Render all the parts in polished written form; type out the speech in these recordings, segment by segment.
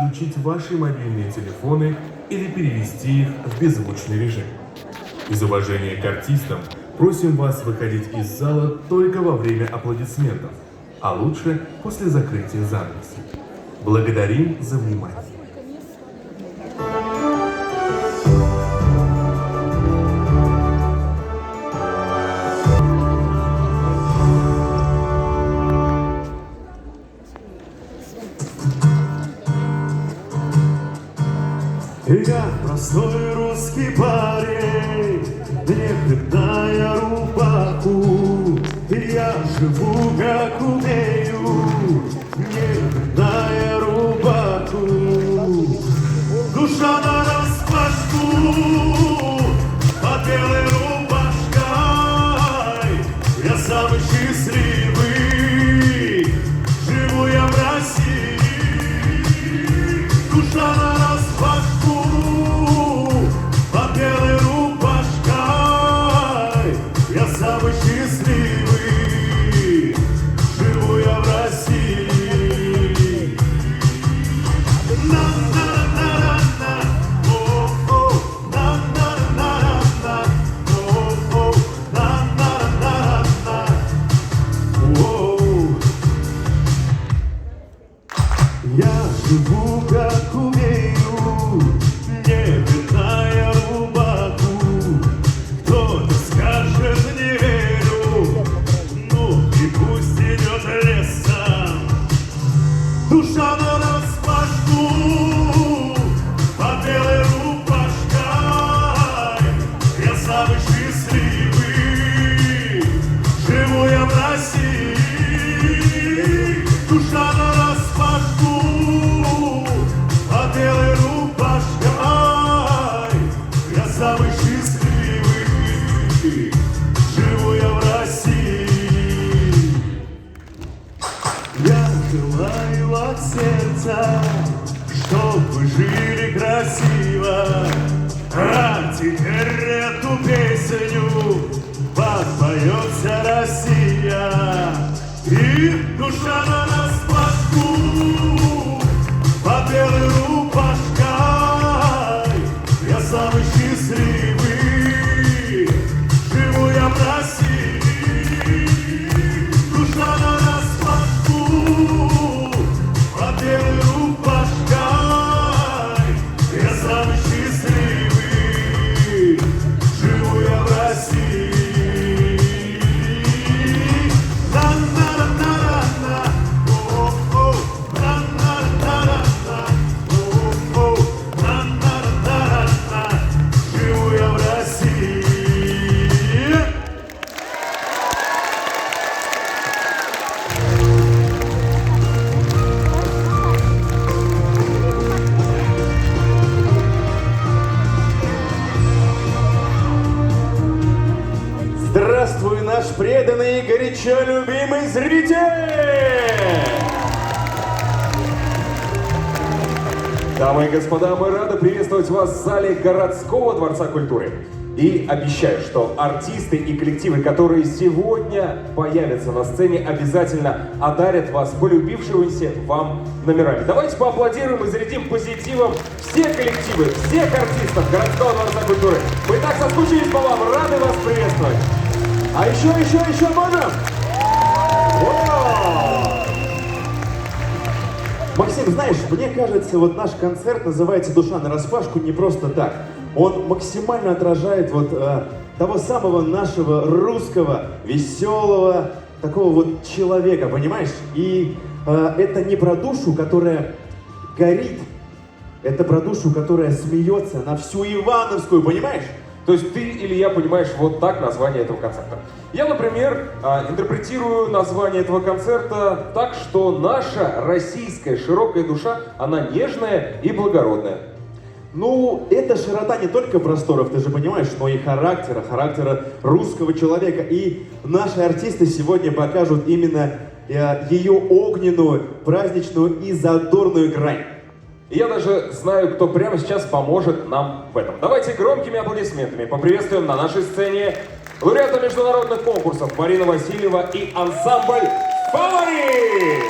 отключить ваши мобильные телефоны или перевести их в беззвучный режим. Из уважения к артистам просим вас выходить из зала только во время аплодисментов, а лучше после закрытия занавеса. Благодарим за внимание. Я простой русский парень, не бедная рубаху. Я живу как умею, не бедная рубаху. Душа нараспашку под белой рубашкой. Я самый счастливый, живу я в России. Душа нараспашку под белой рубашкой. Я самый счастливый, живу я в России. На-на-на-на-на, о-о, на-на-на-на-на, о-о, на-на-на-на-на, о. Я живу как умею, не бедная рубаху. Кто-то скажет, не верю, ну и пусть идет лесом. Душа нараспашку под белой рубашкой. Я самый счастливый, живу я в России. Душа нараспашку под белой рубашкой. Я самый счастливый, живу я в России. Я желаю от сердца, чтоб вы жили красиво. А теперь эту песню подпоет вся Россия. И душа нараспашку под белой рубашкой. Я самый счастливый, живу я в России. Душа нараспашку под белой рубашкой. Я самый счастливый, живу я в России. На-на-на-на-на, о-о, на-на-на-на-на, о-о, на-на-на-на-на, живу я в России. Здравствуй, наш преданный и горячо любимый зритель! Дамы и господа, мы рады приветствовать вас в зале городского дворца культуры. И обещаю, что артисты и коллективы, которые сегодня появятся на сцене, обязательно одарят вас полюбившимися вам номерами. Давайте поаплодируем и зарядим позитивом все коллективы, всех артистов городского дворца культуры. Мы так соскучились по вам, рады вас приветствовать. А еще можем? Максим, знаешь, мне кажется, вот наш концерт называется «Душа нараспашку» не просто так. Он максимально отражает того самого нашего русского, веселого, такого вот человека, понимаешь? И это не про душу, которая горит, это про душу, которая смеется на всю Ивановскую, понимаешь? То есть ты или я понимаешь вот так название этого концерта. Я, например, интерпретирую название этого концерта так, что наша российская широкая душа, она нежная и благородная. Ну, это широта не только просторов, ты же понимаешь, но и характера русского человека. И наши артисты сегодня покажут именно ее огненную, праздничную и задорную грань. И я даже знаю, кто прямо сейчас поможет нам в этом. Давайте громкими аплодисментами поприветствуем на нашей сцене лауреата международных конкурсов Марина Васильева и ансамбль «Фаворит».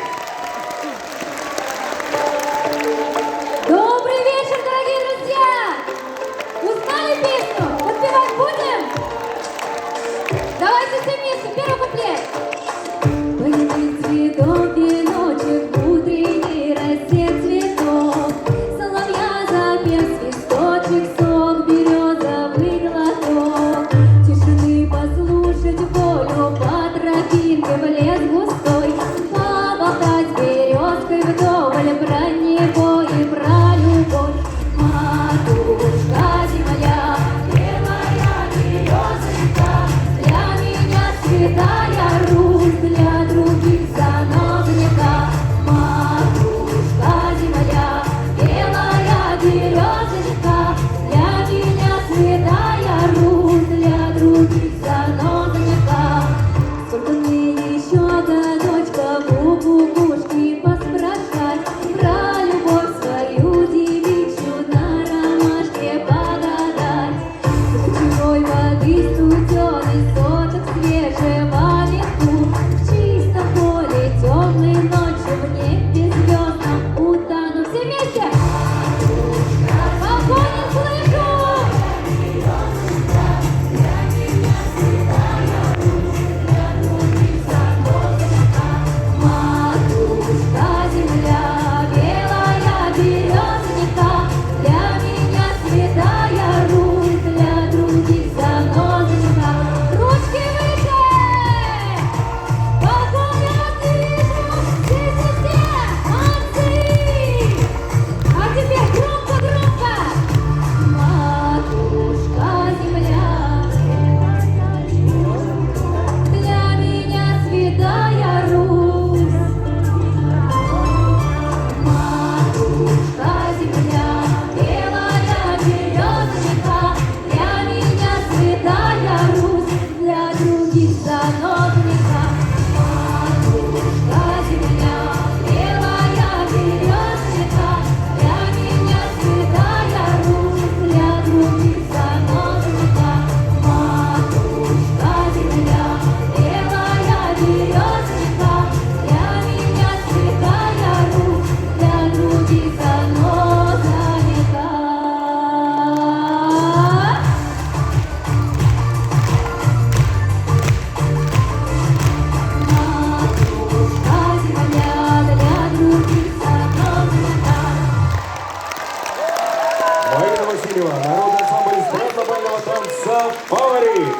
Васильева, народный ансамбль эстрадно-бального танца «Фаворит».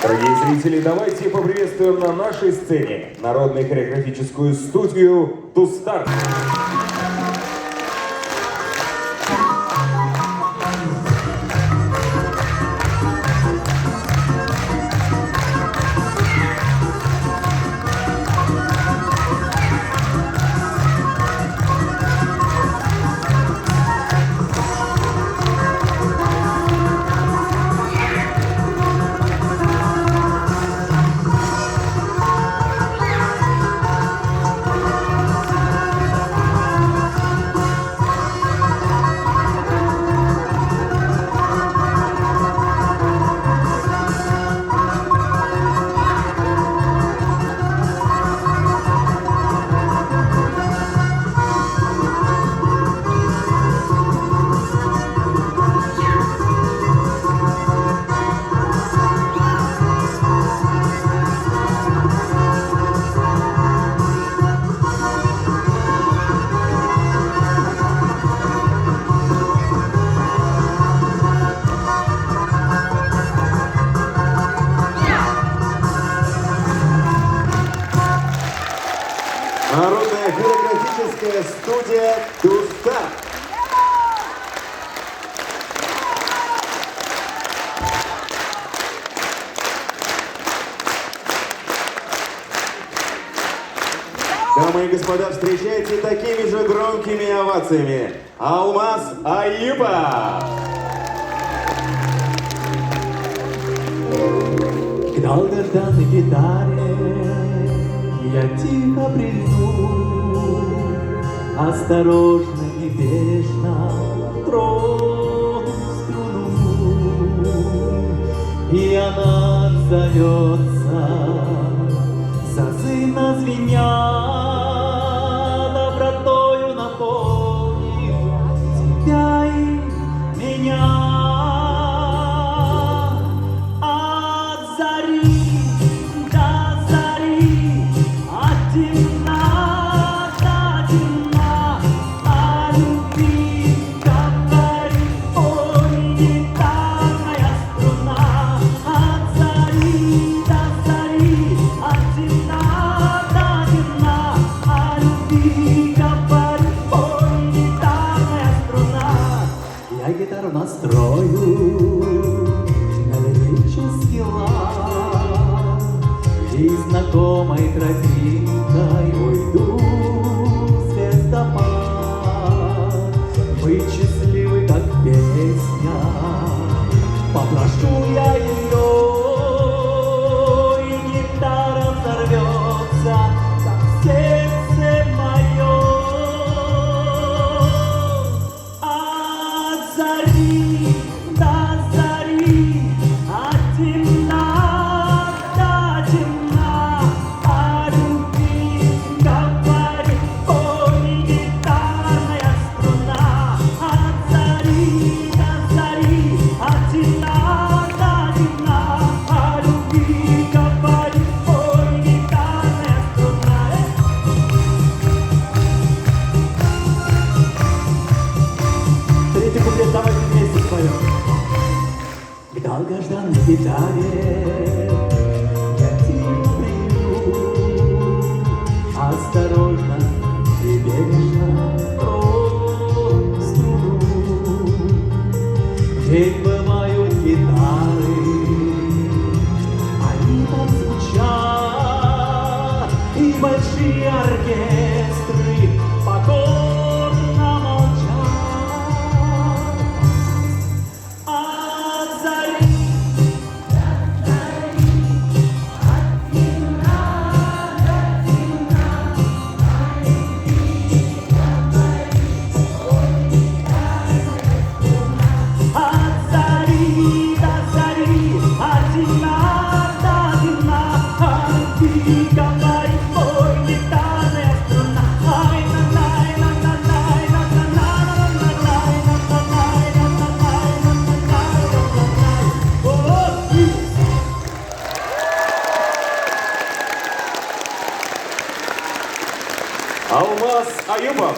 Дорогие зрители, давайте поприветствуем на нашей сцене народно-хореографическую студию «Тустар». Народная хореографическая студия «Тустар». Дамы и господа, встречайте такими же громкими овациями Алмаз Аюпов! К долгожданной гитаре я тихо прильну, осторожно и бережно трону струну, и она отзовется, зазывно звеня, добротою наполнив тебя и меня. От зари до зари, от темна до темна, о любви говори, ой, гитарная струна. От зари до зари, от темна до темна, о любви говори, ой, гитарная струна. Я гитару настрою на лирический лад, и знакомой тропинкой уйду в звездопад. Быть счастливой, как песня, попрошу я ее, и гитара взорвется, как сердце мое. От зари до зари, от темна до темна, о любви говори, ой, гитарная струна. От зари до зари, от темна до темна, о любви говори, ой, гитарная струна. Третий куплет давайте вместе споем. К долгожданной гитаре я тихо прилю, осторожно и бережно трону струну. Ведь бывают гитары, они так звучат, и большие оркестры покорно молчат. От зари до зари, от темна до темна, о любви говори, ой, гитарная струна. От зари до зари, от темна до темна, о любви говори, ой, гитарная струна. Ай, на-най, на-на-най, на-на-най, на-на-най, на-на-най, на-на-най, на-на-най, на-на-най. О, Алмаз Аюпов.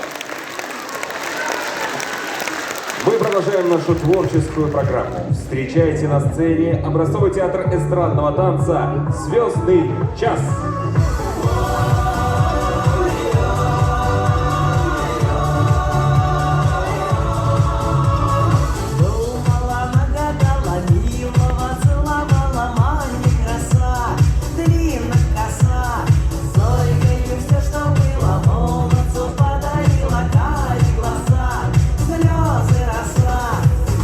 Мы продолжаем нашу творческую программу. Встречайте на сцене образцовый театр эстрадного танца «Звездный час». Думала, нагадала, милого целовала, маме краса, длинная коса. Зорькою все, что было, молодцу подарила, карие глаза, слезы роса.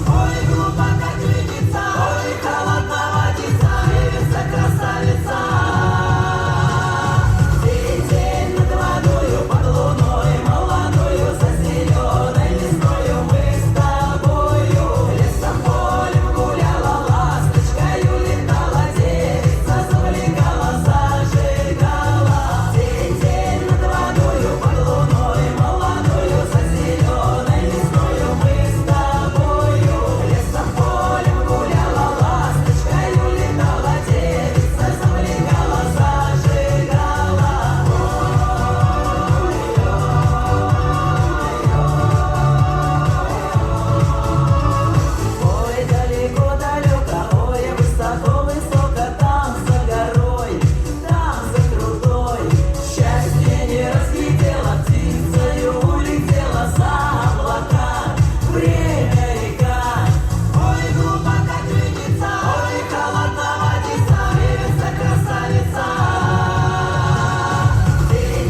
Ой, глубоко клинится, ой, холодна водица, девица красавица. День над водою, под луною, молодою, за зеленой лисною мы с тобою лесом полем гуляла, ласточкою летала, девица завлекала, зажигала. День над водою, под луною, молодою, за зеленой лисною мы с тобою лесом полем гуляла, ласточкою летала, девица завлекала, зажигала. Ой, далеко-далеко, ой, высоко-высоко, там за горой, там за крутой. Счастье не разглядела, птицею улетела за облака. Время река, ой, глубоко клинится, ой, холодна водица, девица красавица.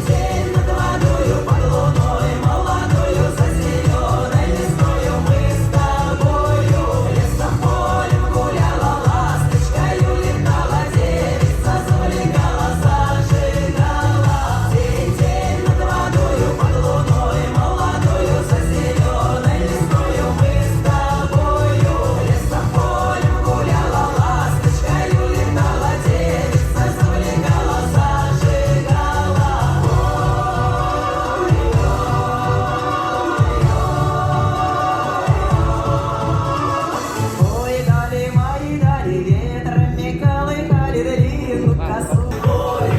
День над водою, под луною, молодою, за зеленой лисною мы с тобою лесом полем гуляла, ласточкою летала, девица завлекала, зажигала. День над водою, под луною, молодою, за зеленой лисною мы с тобою лесом полем гуляла, ласточкою летала, девица завлекала, зажигала. Ой, дали мои дали, ветрами колыхали длинную косу. Ой,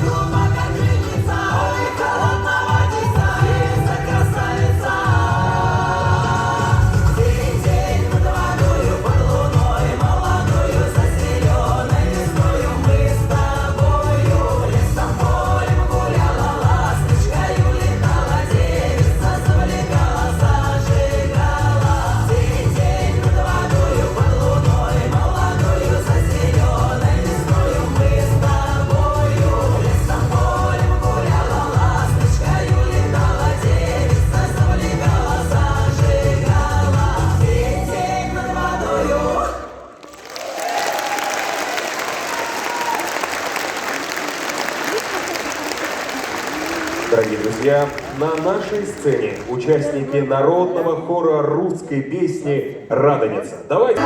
глубоко клинится, ой, холодна водица, девица красавица. День над водою, под луною, молодою, за зеленой лисною мы с тобою лесом полем гуляла, ласточкою летала, девица завлекала, зажигала. День над водою, под луною, молодою, за зеленой лисною мы с тобою лесом полем гуляла, ласточкою летала, девица завлекала, зажигала. День над водою. Дорогие друзья, на нашей сцене участники народного хора русской песни «Радоница». Давайте!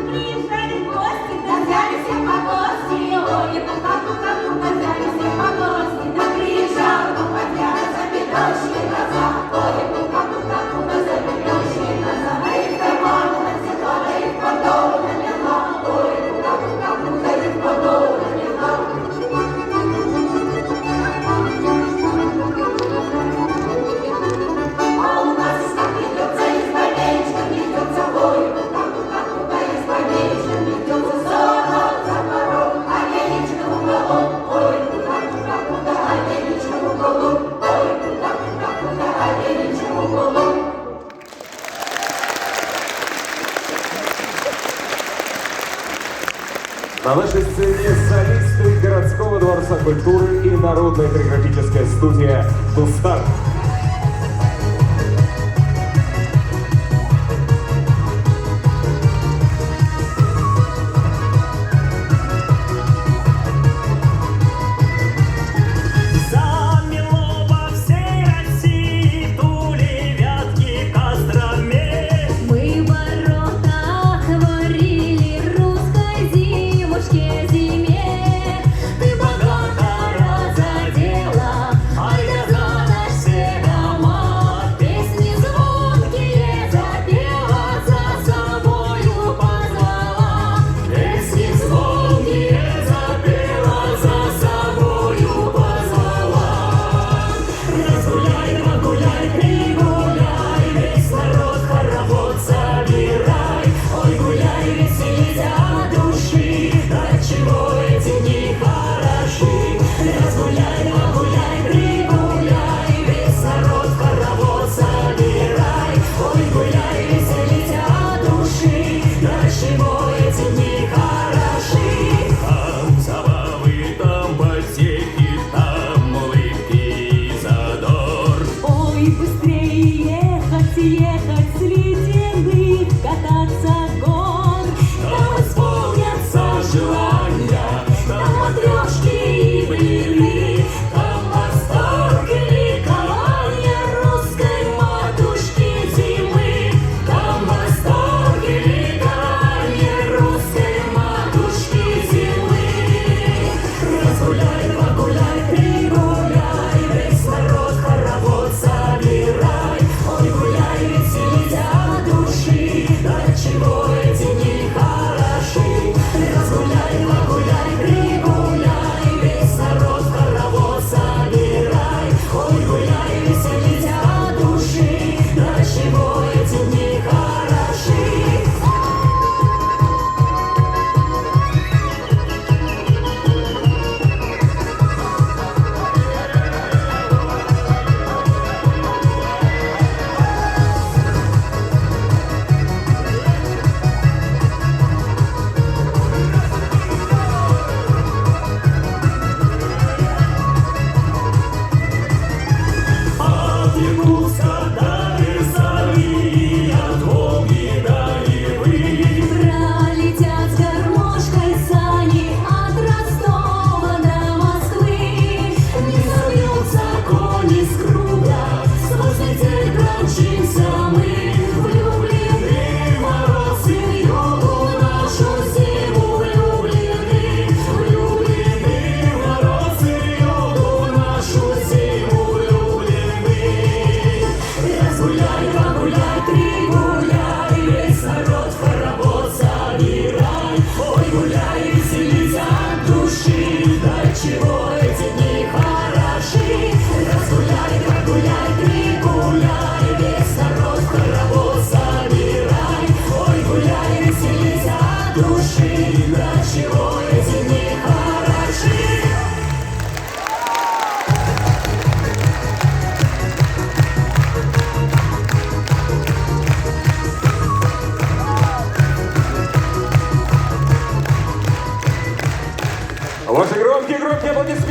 Приезжали гости, да взяли все по гости. Ой, пука-пука, взяли все по гости. Да приезжал попадья, забегущие глаза. Ой, пука-пука, забегущие глаза. А их карманы нацепила, а их подолу налила. Ой, пука-пука, их подолу налила. А у нас как идется избавление, идется бой. Пука-пука, избавление, идется сон за порог. Оленичка в уголок, ой, пука-пука, оленичка в уголок. Ой, пука-пука, оленичка в уголок. На нашей сцене солисты городского дворца культуры и народная хореографическая студия «Тустар». Замело во всей России Тули, Вятки, Костроме. Мы в воротах варили русской зимы.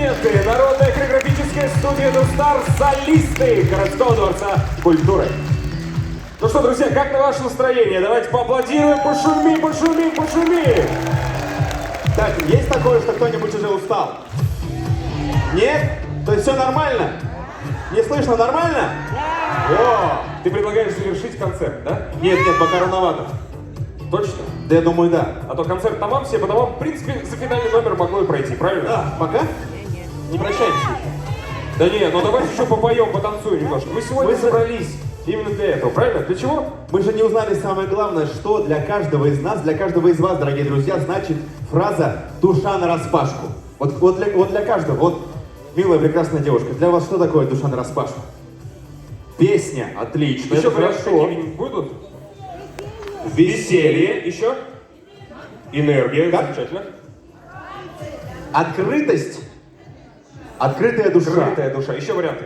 аплодисменты! Народная хореографическая студия «Дустар», солисты городского дворца культуры. Ну что, друзья, как на ваше настроение? Давайте поаплодируем, пошумим, пошумим, пошумим! Так, есть такое, что кто-нибудь уже устал? Нет? То есть все нормально? Не слышно нормально? О! Ты предлагаешь завершить концерт, да? Нет, пока рановато. Точно? Да я думаю, да. А то концерт тамам, все по домам, в принципе, за финальный номер могло и пройти, правильно? Да, пока? Не прощаемся. Да не, ну давайте еще попоем, потанцуем немножко. Мы сегодня Мы же- собрались именно для этого, правильно? Для чего? Мы же не узнали самое главное, что для каждого из нас, для каждого из вас, дорогие друзья, значит фраза «душа нараспашку». Вот для каждого. Вот, милая прекрасная девушка, для вас что такое «душа нараспашку»? Песня. Отлично. Еще это варианты хорошо. какие-нибудь будут? Веселье. Еще? Энергия. Как? Замечательно. Открытость. Открытая душа. Открытая душа. Еще варианты.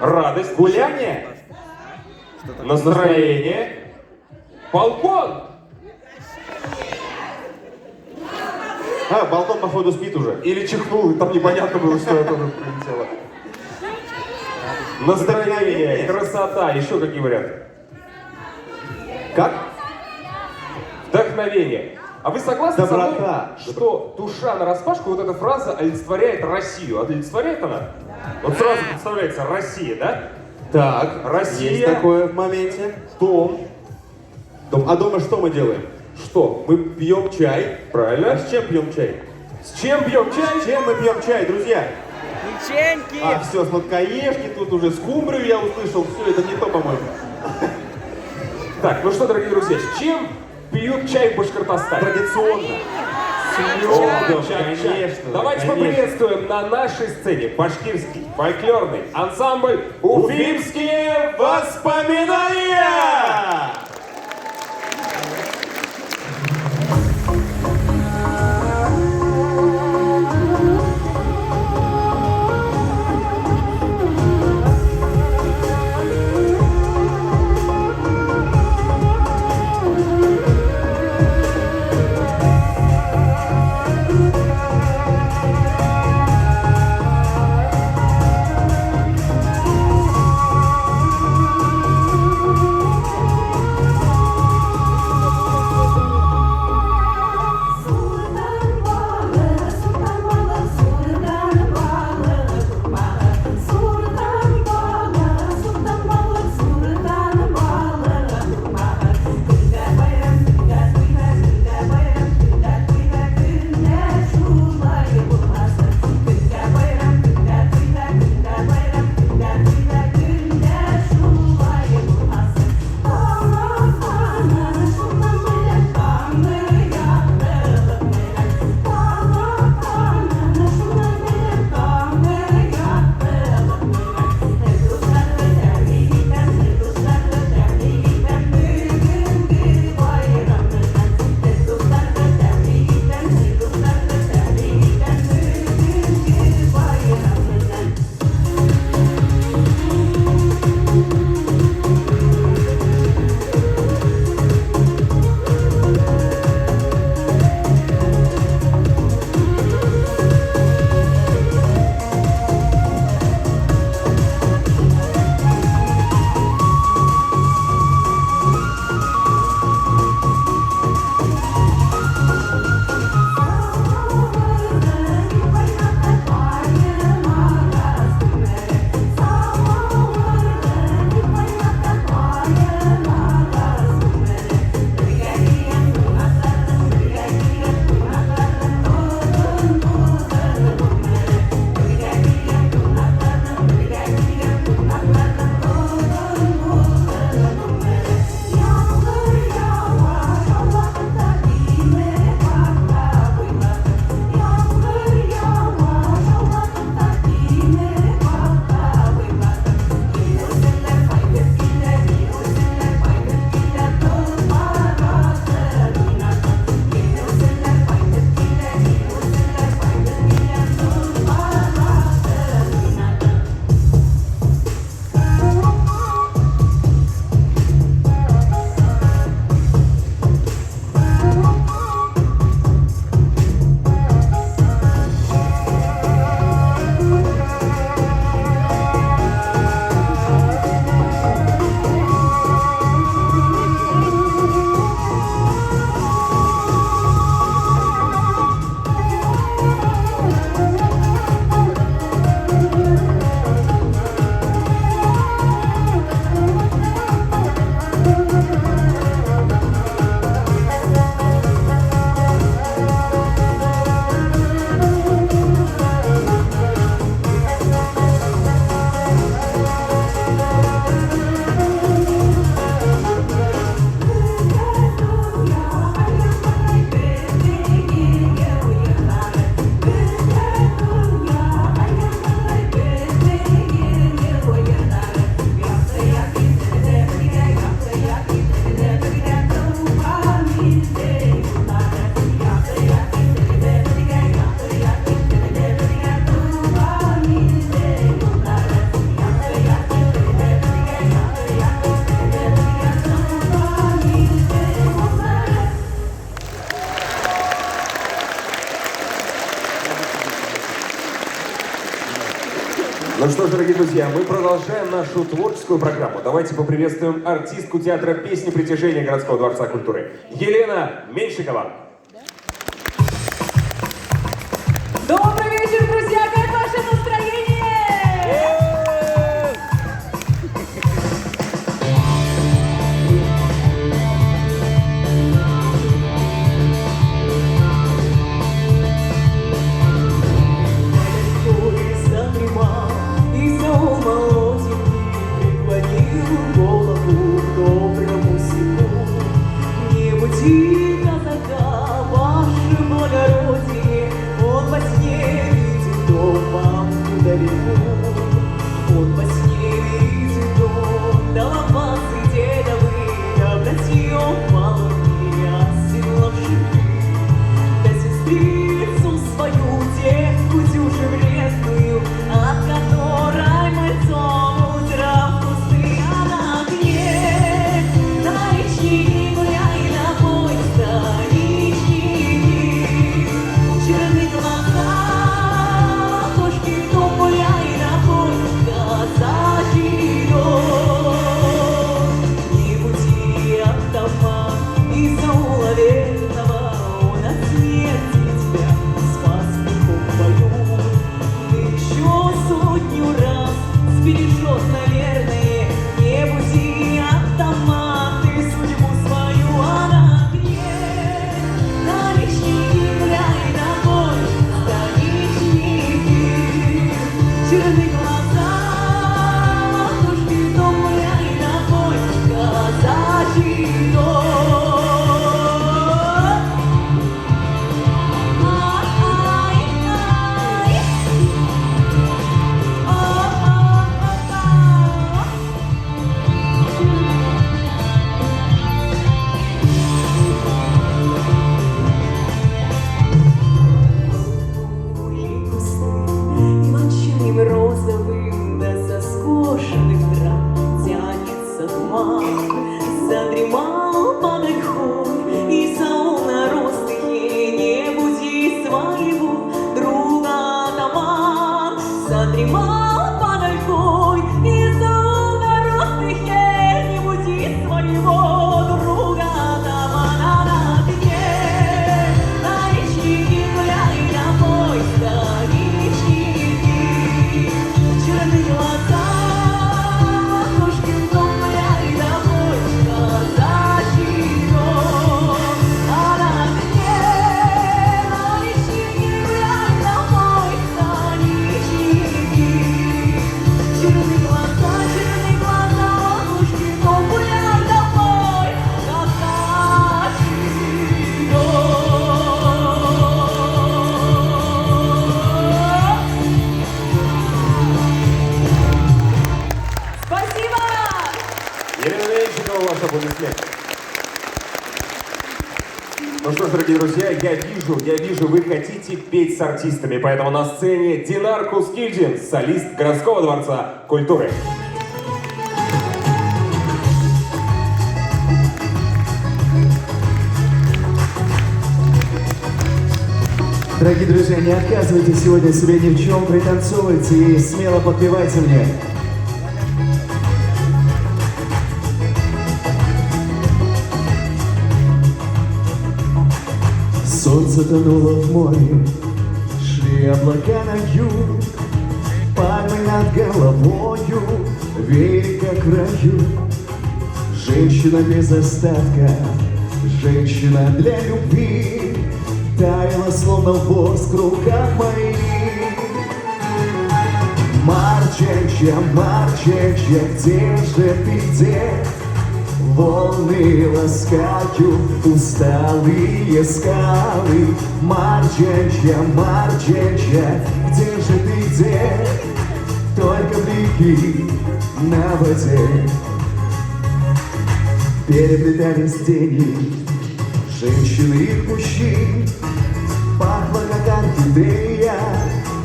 Радость. Гуляние. Настроение. Балкон. А, Болтон, походу, спит уже. Или чихнул, и там непонятно было, что это прилетело. Настроение, красота. Еще какие варианты? Как? Вдохновение. А вы согласны со мной, Доброта. что душа нараспашку, вот эта фраза олицетворяет Россию? Олицетворяет она? Вот сразу представляется Россия, да? Так, Россия. есть такое в моменте. Дом. А дома что мы делаем? Что? Мы пьем чай. Правильно? А с чем пьем чай? С чем пьем чай? С чем мы пьем чай, друзья? Печеньки! А, все, сладкоежки, тут уже скумбрию я услышал. Все, это не то, по-моему. Так, ну что, дорогие друзья, с чем пьют чай в Башкортостане? Традиционно. С медом, чай. конечно, Давайте конечно. поприветствуем на нашей сцене башкирский фольклорный ансамбль «Уфимские воспоминания». что ж, дорогие друзья, мы продолжаем нашу творческую программу. Давайте поприветствуем артистку театра песни «Притяжение» городского дворца культуры Елена Меньшикова. Добрый вечер, друзья! Как ваше настроение? Задремал, и зол молоденький преклонил голову к доброму седу. Не буди казака, ваше благородие, он во сне видит дом вам далеко. Он во сне видит дом, да лопаты дедовы, обратил малыми, оседлавши. Да сестрицу свою, девку дюже вредную, от которой мальцом утром кусты, она гнет. На речнике гуляй, на бой станичники, черны глаза, ладошки, то гуляй, на бой казачий дом. Не буди автомат из-за уловерного, он от смерти тебя спас в бою. Ты еще сотню раз сбережешь, наверное, не буди автомат, ты судьбу свою, она гнет. На речнике гуляй, на бой станичники, черны глаза, ладошки, то гуляй, на бой казачий дом. Иван-чаем розовым до соскошенных трав тянется туман. Задремал под ольхой, и зол на ростыхе, не буди своего друга атаман. Задремал под ольхой, и зол на ростыхе, не буди своего друга атаман. Она гнет, на речнике гуляй, на бой станичники, черны глаза, ладошки, то гуляй, на бой казачий дом. Она гнет, на речнике гуляй, на бой станичники, черны глаза, ладошки, то гуляй, на бой казачий дом. Спасибо! Елена Меньшикова, ваш аплодисмент. Ну что ж, дорогие друзья, я вижу, вы хотите петь с артистами, поэтому на сцене Динар Кускильдин, солист городского дворца культуры. Дорогие друзья, не отказывайте сегодня себе ни в чем, пританцовывайте и смело подпевайте мне. Солнце тонуло в море, шли облака на юг, пальмы над головою, веяли как в раю. Женщина без остатка, женщина для любви, таяла словно воск в руках моих. Марченча, Марченча, где же ты, где? Волны ласкают усталые скалы. Марченча, Марченча, где же ты, где? Только блики на воде. Переплетались тени женщин и мужчин. Пахло как орхидея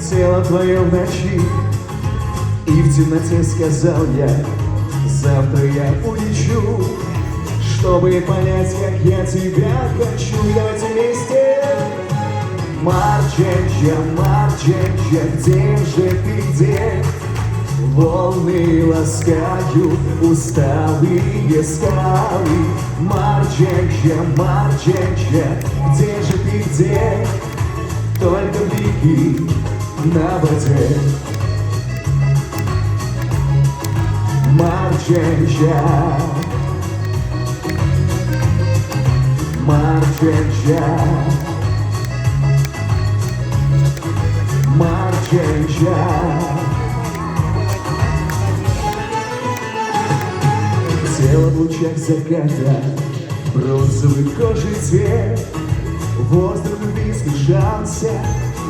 тело твое в ночи. И в темноте сказал я: завтра я улечу, чтобы понять, как я тебя хочу. Давайте вместе. Марченча, Марченча, где же ты, где? волны ласкают усталые скалы. Марченча, Марченча, где же ты, где? Только блики на воде. Марченча, Марченча, Марченча. Тело в лучах заката, бронзовый кожей цвет. Воздух любви смешался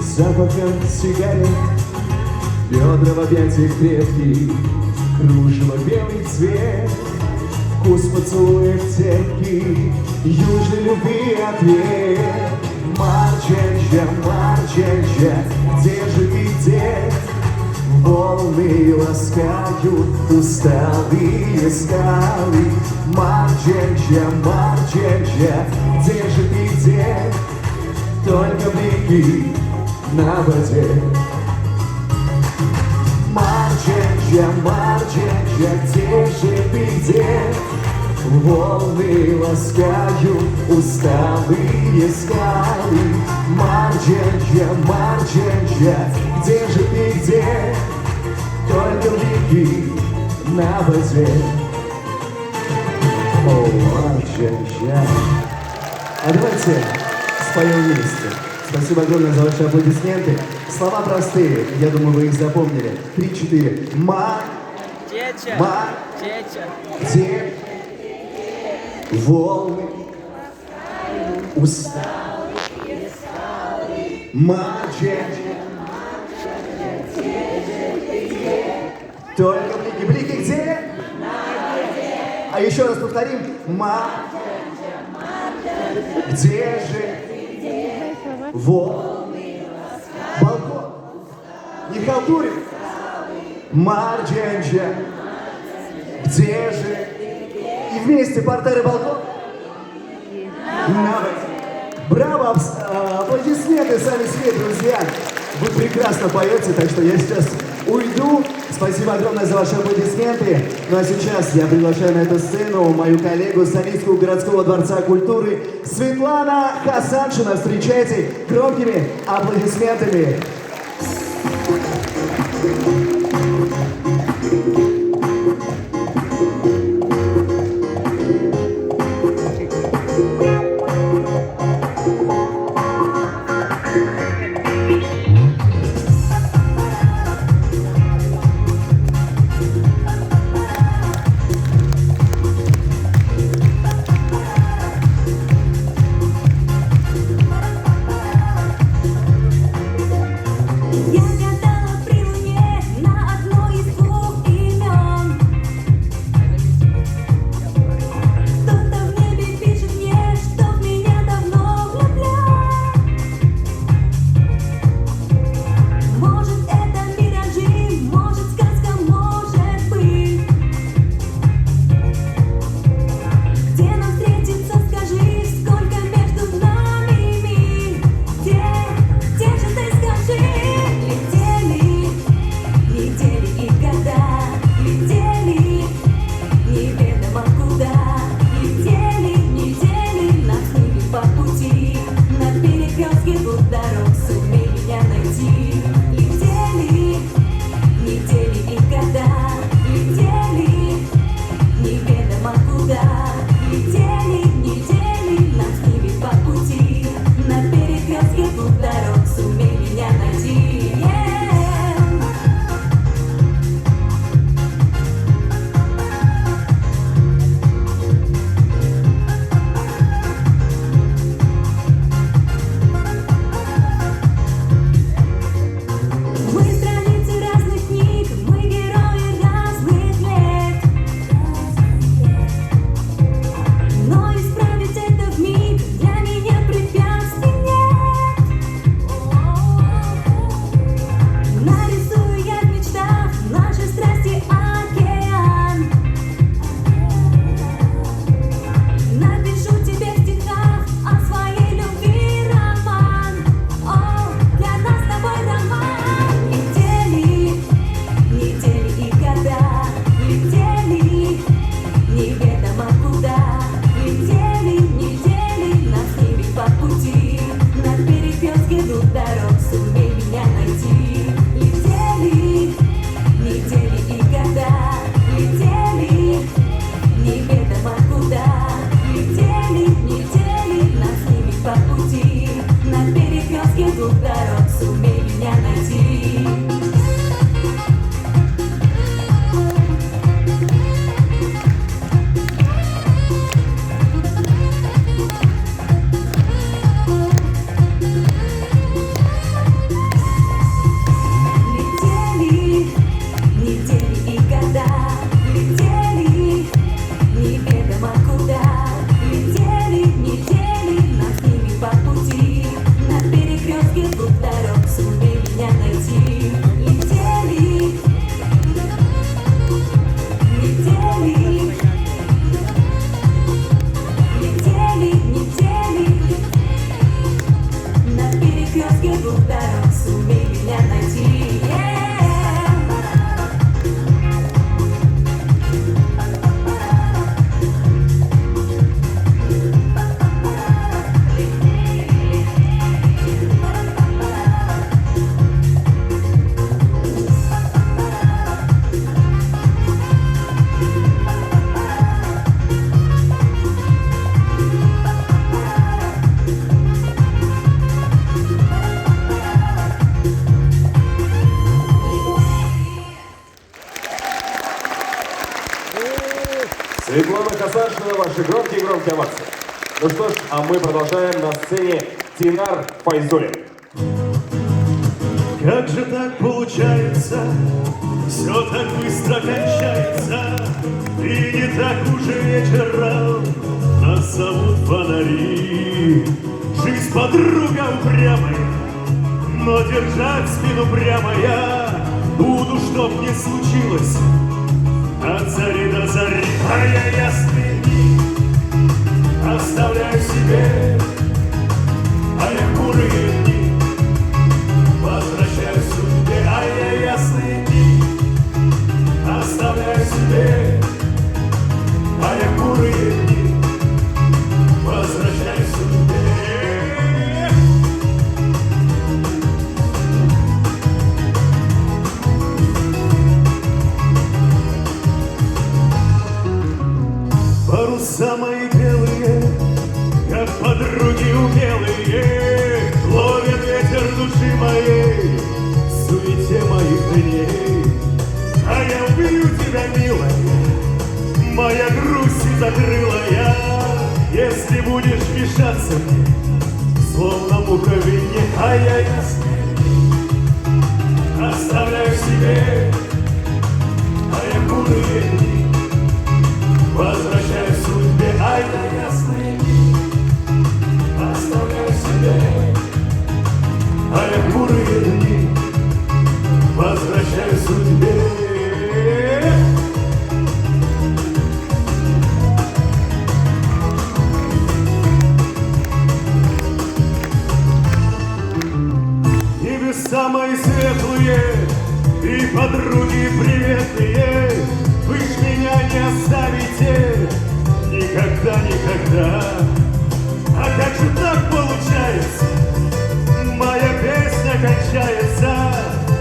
с запахом сигарет. Бедра в объятиях крепких, кружево белый цвет. Вкус поцелуев терпкий, южной любви ответ. Марченча, Марченча, где же ты, где? Волны ласкают усталые скалы. Марченча, Марченча, где же ты, где? Только блики на воде. Марченча, Марченча, где же ты, где? Волны ласкают усталые скалы. Марченча, Марченча, где же ты, где? Только блики на воде. О, Марченча. А давайте споем вместе. Спасибо огромное за ваши аплодисменты. Слова простые, я думаю, вы их запомнили. 3-4. Чеча. Ма, Чеча. где волны устали. Марченча. Только блики, блики где? А еще раз повторим. Где же волны? Балкон. Не халтурим. Марченча. Где же? И вместе портер и балкон. Браво, аплодисменты сами себе, друзья. Вы прекрасно поете, так что я сейчас уйду. Спасибо огромное за ваши аплодисменты. Ну а сейчас я приглашаю на эту сцену мою коллегу, солистку городского дворца культуры Светлана Хасаншина. Встречайте громкими аплодисментами. за ваши громкие овации. Ну что ж, а мы продолжаем на сцене Динар Файзуллин. Как же так получается, все так быстро кончается, и не так уже вечером нас зовут фонари. Жизнь подруга упрямая, но держать спину прямо я буду, чтоб не случилось, от зари до зари. А я ясные дни оставляю себе, а я хмурые дни возвращаю судьбе. А я ясные дни оставляю себе, а я хмурые дни возвращаю судьбе. Паруса мои белые, как подруги умелые, ловят ветер души моей в суете моих дней. А я убью тебя, милая, моя грусть и закрыла я, если будешь мешаться мне, словно муха в вине. А я ясные дни оставляю себе, а я хмурые дни возвращаю судьбе. А я ясные дни оставляю себе, а я хмурые дни возвращаю судьбе. Небеса мои светлые и подруги приветные, вы ж меня не оставите никогда, никогда. А как же так получается? Моя песня кончается,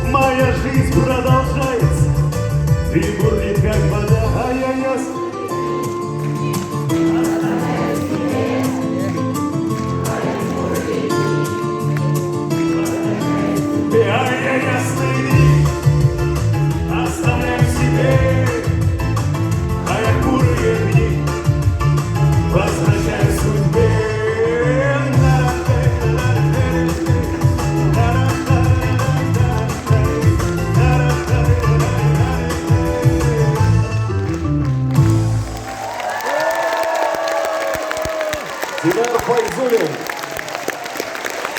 моя жизнь продолжается, и бурлит как вода. А я ясно оставляю себе, а я хмурые дни возвращаю судьбе. Динар Файзуллин.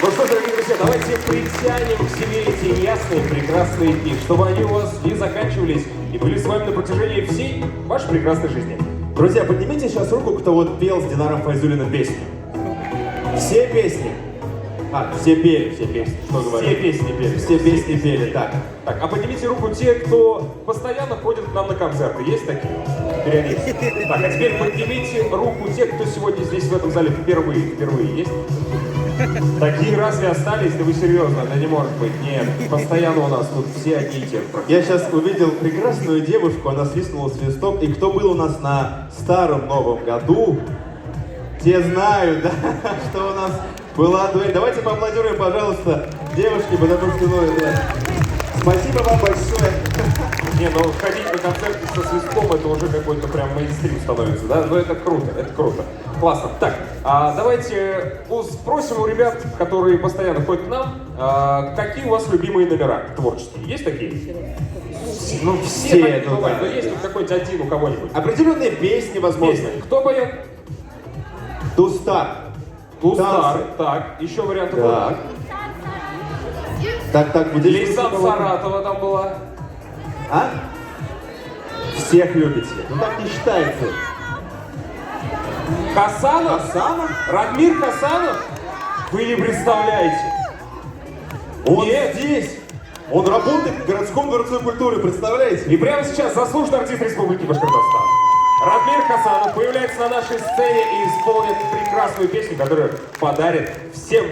Ну что, дорогие друзья, давайте притянем к себе эти неясные, прекрасные дни, чтобы они у вас не заканчивались и были с вами на протяжении всей вашей прекрасной жизни. Друзья, поднимите сейчас руку, кто вот пел с Динаром Файзуллиным песню. Все песни. Все пели, все песни. Что говорю? Все песни пели. Все песни пели, так. Так, а поднимите руку те, кто постоянно ходит к нам на концерты. Есть такие? Периодически. Так, а теперь поднимите руку те, кто сегодня здесь в этом зале впервые. Впервые есть? Такие разве остались? Да вы серьезно? Да не может быть. Нет, постоянно у нас тут все одни и те. Я сейчас увидел прекрасную девушку, она свистнула свисток, и кто был у нас на Старом Новом году, те знают, да, что у нас была дуэль. Давайте поаплодируем, пожалуйста, девушке, потому что, ну, это... Спасибо вам большое. Не, ну ходить на концерты со свистком, это уже какой-то прям мейнстрим становится, да? Но это круто, это круто. Классно. Так, давайте спросим у ребят, которые постоянно ходят к нам, какие у вас любимые номера творческие? Есть такие? Ну, все такие бывают, но есть какой-нибудь один у кого-нибудь? Определенные песни, возможно. Песни. Кто поет? Тустар. Тустар. Так, еще варианты будут? Так, будет. Лейсан Саратова там была. А? Всех любите. Ну так не считается. Хасанов? Хасанов? Радмир Хасанов? Вы не представляете. Он Нет. здесь. Он работает в городском дворце культуры, представляете? И прямо сейчас заслуженный артист Республики Башкортостан Радмир Хасанов появляется на нашей сцене и исполнит прекрасную песню, которую подарит всем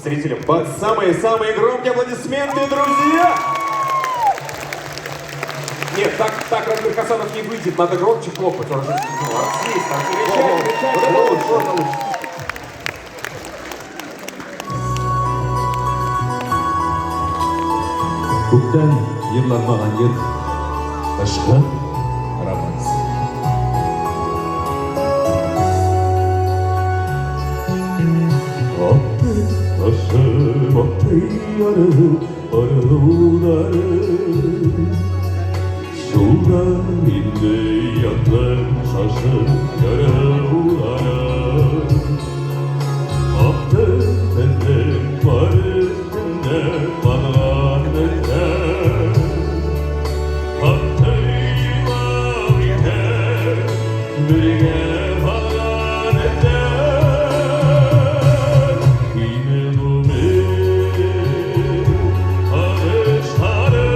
зрителям. Под самые-самые громкие аплодисменты, друзья! Нет, так Радмир Хасанов не выйдет, надо громче хлопать. Он же здесь, там кричать. Вот это лучше. Күптән йырланмаган йыр, башка романс. Başım yarı arıları Şurada indi yandım şaşıp yaralara Aktı tendim var üstünde bana neden Aktı yılavite birge bana neden Yine bu bir arışları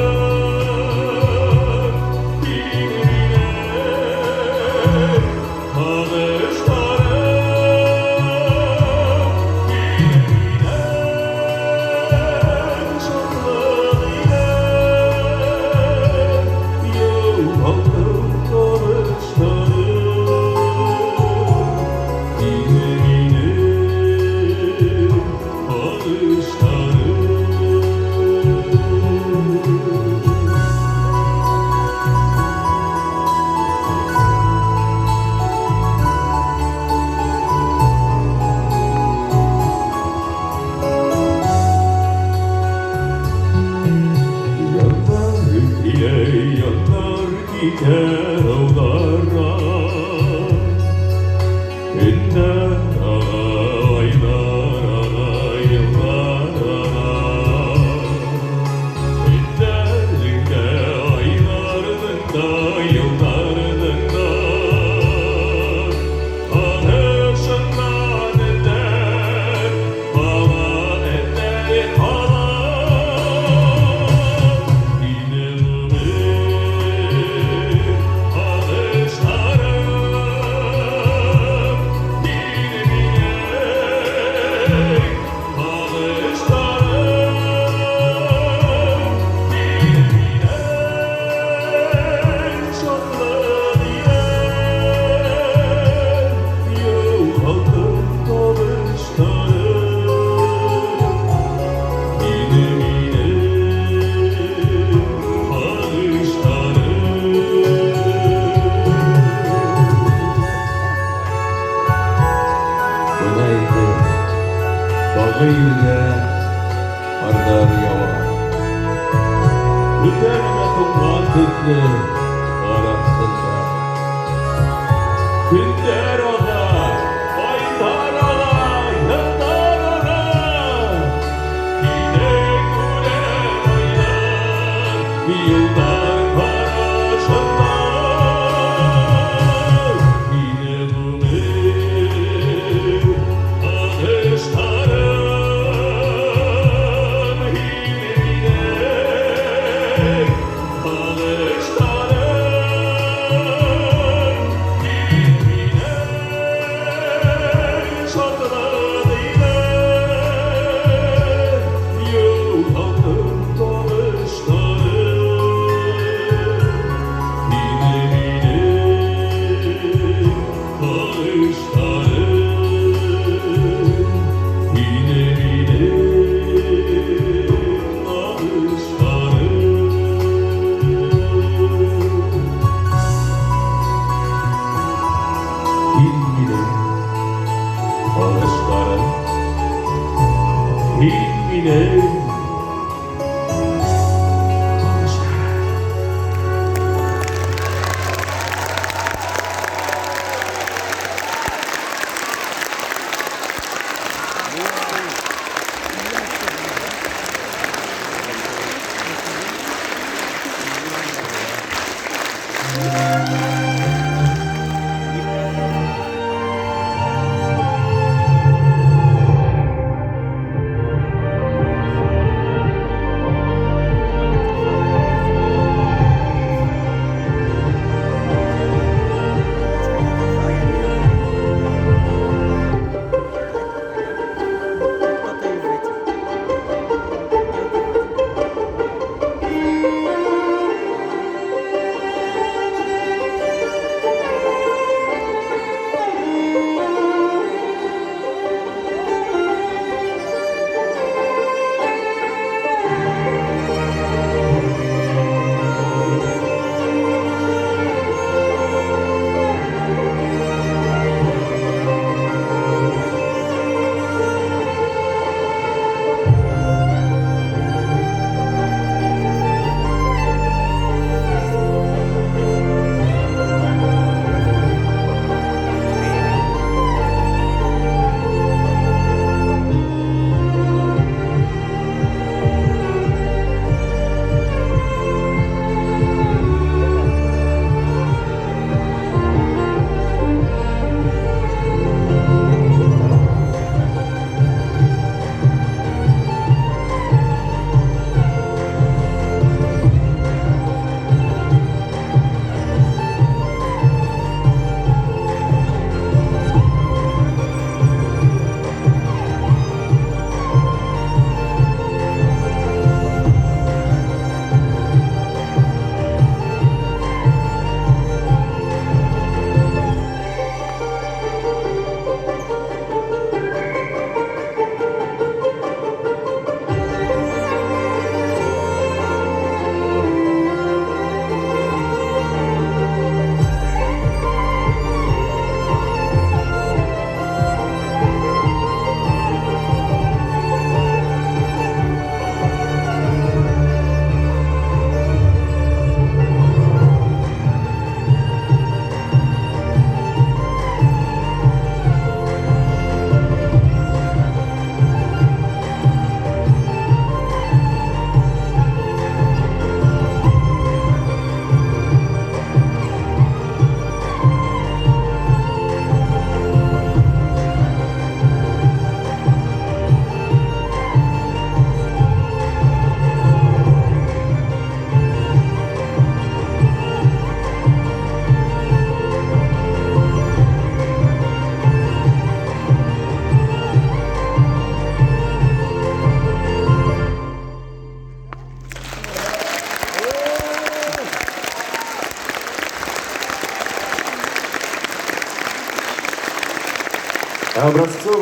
Bağıyla arlar yavar Üterime toprağın tüklü arasında Günder ola, aylar ola, yıllar ola Yine güler aylar, yıllar karşında Yine bu bir ateşler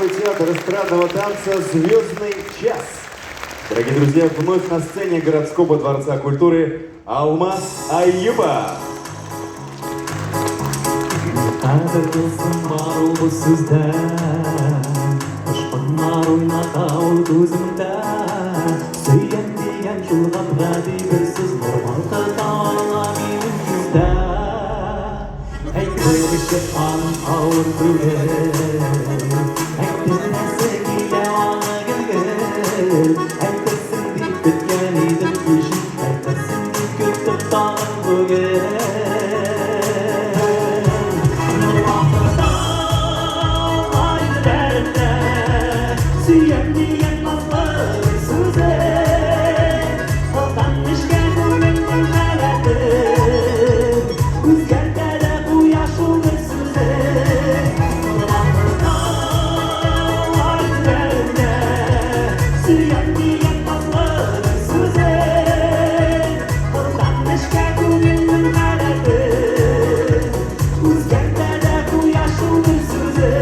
Дворцовый театр эстрадного танца «Звездный час». Дорогие друзья, вновь на сцене городского дворца культуры Алмаз Аюпов. Қадірлісің бар ол бұл сөзді ұшқынар ойната ол көзімді сүйем деген жылғанға бір сөз нұрмал қытала менің жүзді әйтпегіші қаным ауыр бөлер әйттірмесі келе аңы гілгіл әйттірсің деп біткен едім кешін әйттірсің деп көптім тағын бөгер Suyem diyen nazlı bir söze Aldan işken gönlümün haledir Rüzgarda da bu yaşlı bir söze Suyem diyen nazlı bir söze Aldan işken gönlümün haledir Rüzgarda da bu yaşlı bir söze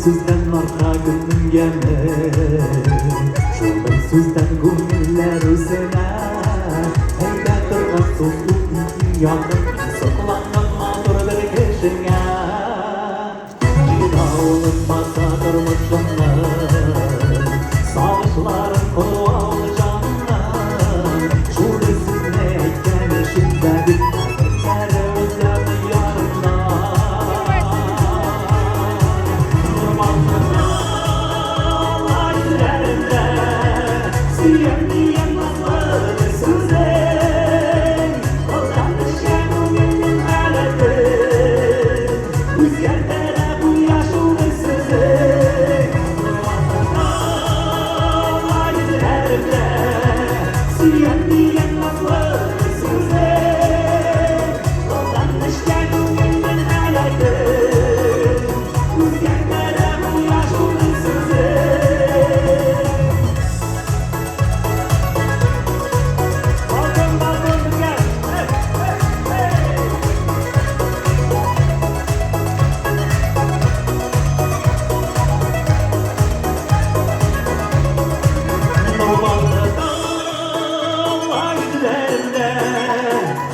Sizden arka gönlüm gelir Şu bir sözden gönüller üzerine Evde durmaz soslu yandım Sokulandan mağdur bir keşine Cidaulun masa durmuşumlar Savaşların kolu alacağımlar Şu bir siz ne etken işimde bir kere özlemin yarımda Suyem diyen nazlı bir söze Aldan işken gönlümün haledir Rüzgarda da bu yaşlı bir söze Suyem diyen nazlı bir söze Aldan işken gönlümün haledir Rüzgarda da bu yaşlı bir söze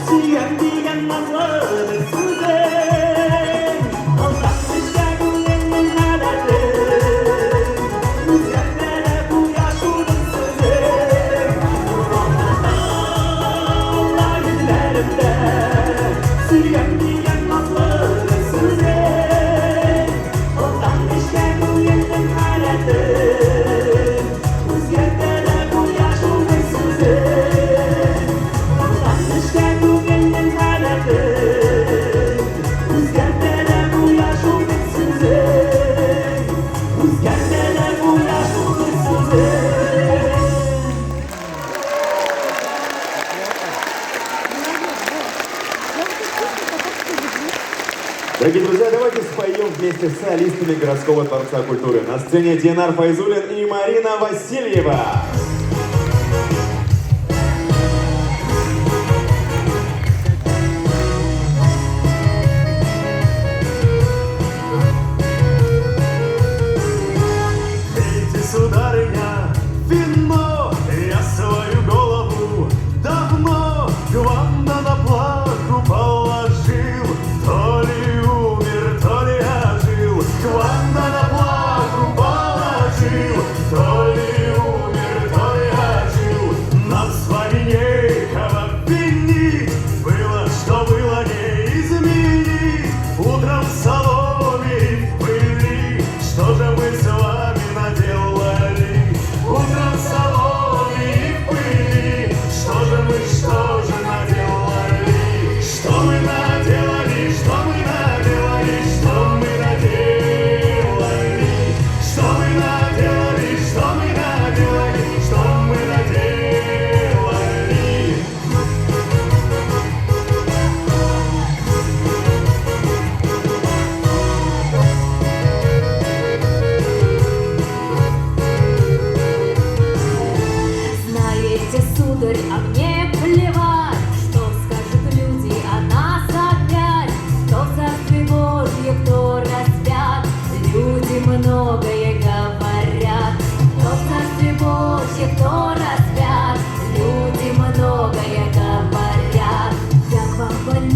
Suyem diyen nazlı bir söze Aldan işken gönlümün haledir Rüzgarda da bu yaşlı bir söze Suyem diyen nazlı bir söze Aldan işken gönlümün haledir Rüzgarda da bu yaşlı bir söze Aldan işken gönlümün haledir Rüzgarda da bu yaşlı bir söze Rüzgarda da bu yaşlı bir söze Дорогие друзья, давайте споем вместе с солистами городского дворца культуры. На сцене Динар Файзуллин и Марина Васильева. Пейте, сударыня, вино, я свою голову давно к вам на плаху положил. То ли умер, то ли ожил, к вам на плаху положил. То ли умер,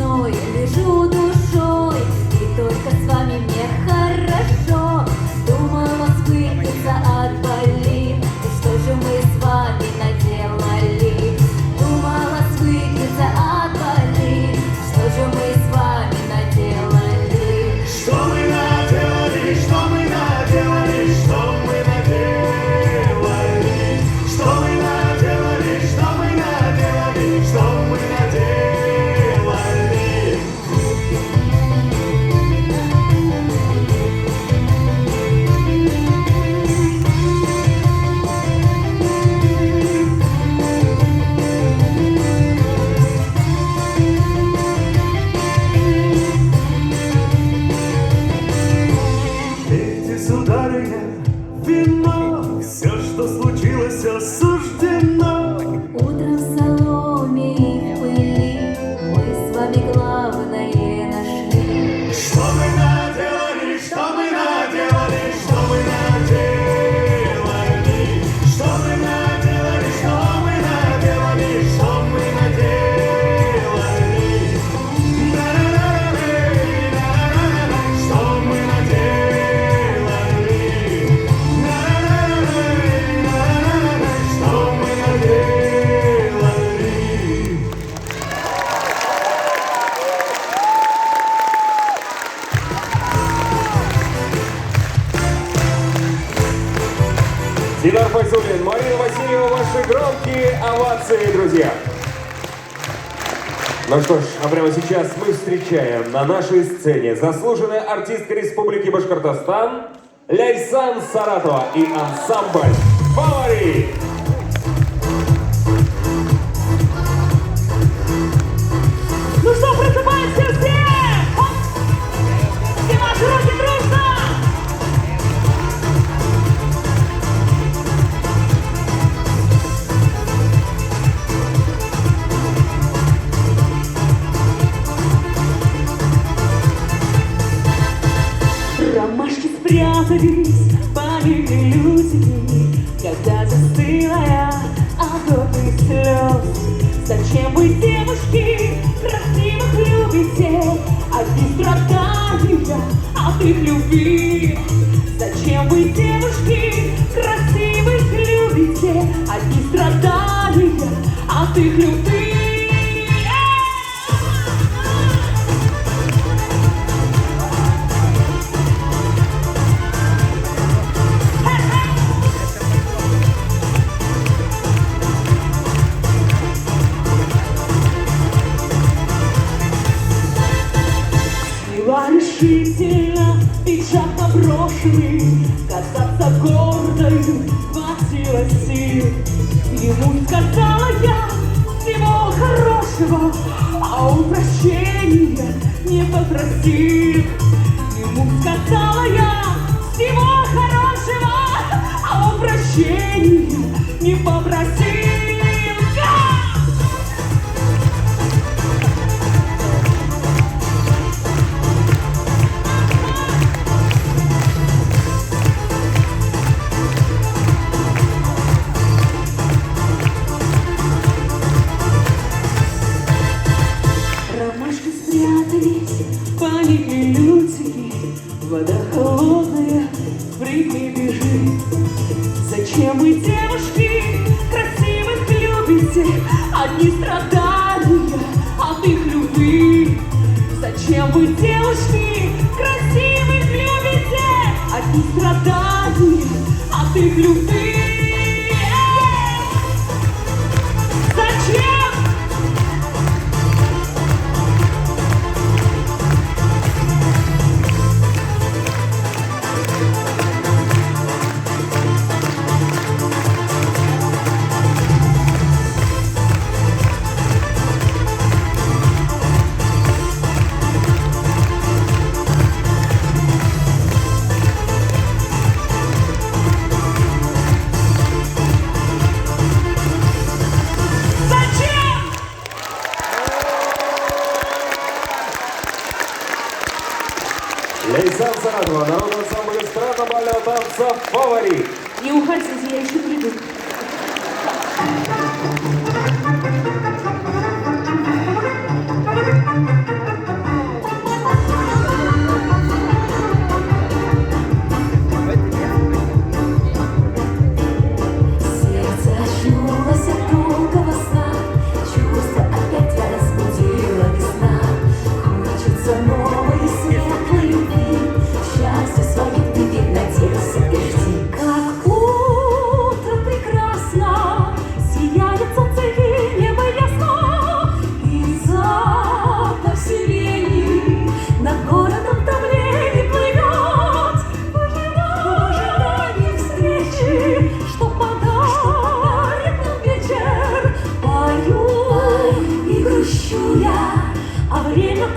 одной лежу душой, и только с вами мне хорошо. Думала спыться от боли, и что же мы с вами наделали? Думала спыться от боли, что же мы с вами наделали? Что мы наделали, что мы наделали, что мы наделали? Что мы наделали, что мы наделали, что мы наделали? Пейте, сударыня, вино, все, что случилось, осуждено. Утром в соломе и в пыли мы с вами главное нашли. Что мы наделали, что мы наделали, что мы наделали? Что мы наделали, что мы наделали, что мы наделали? Что мы наделали? Что мы наделали? Дидар Файзуллин, Марина Васильева, ваши громкие овации, друзья. Ну что ж, а прямо сейчас мы встречаем на нашей сцене заслуженная артистка Республики Башкортостан Ляйсан Саратова и ансамбль «Фаворит». Ну что, просыпаемся все! Оп! Все ваши руки дружно! Ромашки спрятались, пали лютики, когда застыла я от горьких слез. Зачем вы, девушки, красивых любите, одни страдания от их любви? Зачем вы, девушки, красивых любите, одни страдания от их любви? Сняла решительно пиджак наброшенный, казаться гордой хватило сил. Ему сказала я всего хорошего, а он прощения не попросил. Ему сказала я всего хорошего, а он прощения не попросил. Ромашки спрятались, поникли лютики, вода холодная в реке бежит. Зачем вы, девушки, красивых любите, одни страдания от их любви? Зачем вы, девушки, красивых любите, одни страдания от их любви? Зачем? Ляйсан Саратова, народный ансамбль эстрадно-бального танца «Фаворит». Не уходите, я еще приду. Thank you.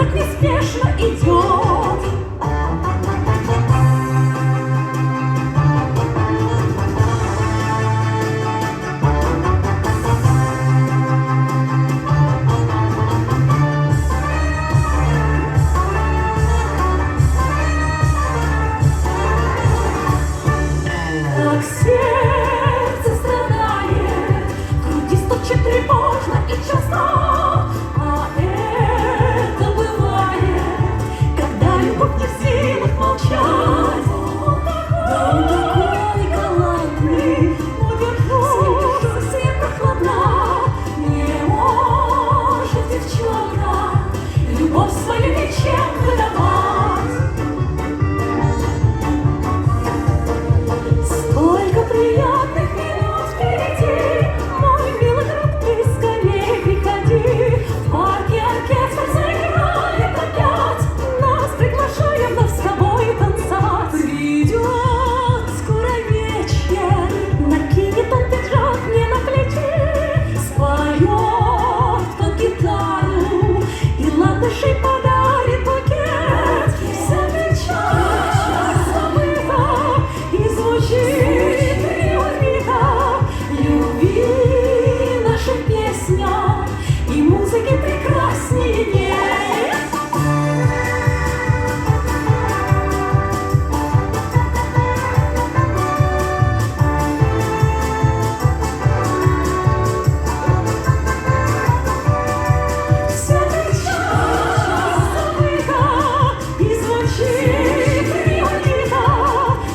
так неспешно идет. Как сердце страдает, в груди стучит тревожно и часто, а это бывает, когда любовь не в силах молчать. Да он такой галантный, но держу, совсем прохладна, не может девчонка любовь свою ничем выдавать. Сколько приятных минут впереди, мой милый друг, ты скорее приходи. В парке оркестр заиграет опять, нас приглашая вновь с тобой танцевать. Придет скоро вечер, накинет он пиджак мне на плечи, споет под гитару и латышей подарит букет. Вся печаль забыта и звучит приоритета. Любви наша песня, и музыки прекраснее нет. Вся печаль забыта и звучит приоритета.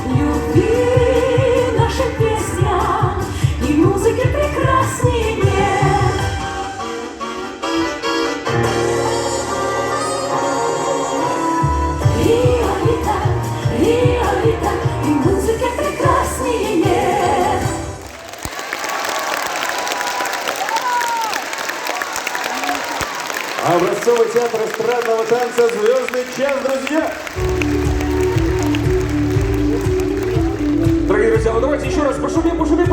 Любви наша песня, и музыки прекраснее нет. Риолита, Риолита, и музыки прекраснее нет. Образцовый театр эстрадного танца «Звездный час», друзья! Дорогие друзья, ну давайте еще раз пошумим, похлопаем.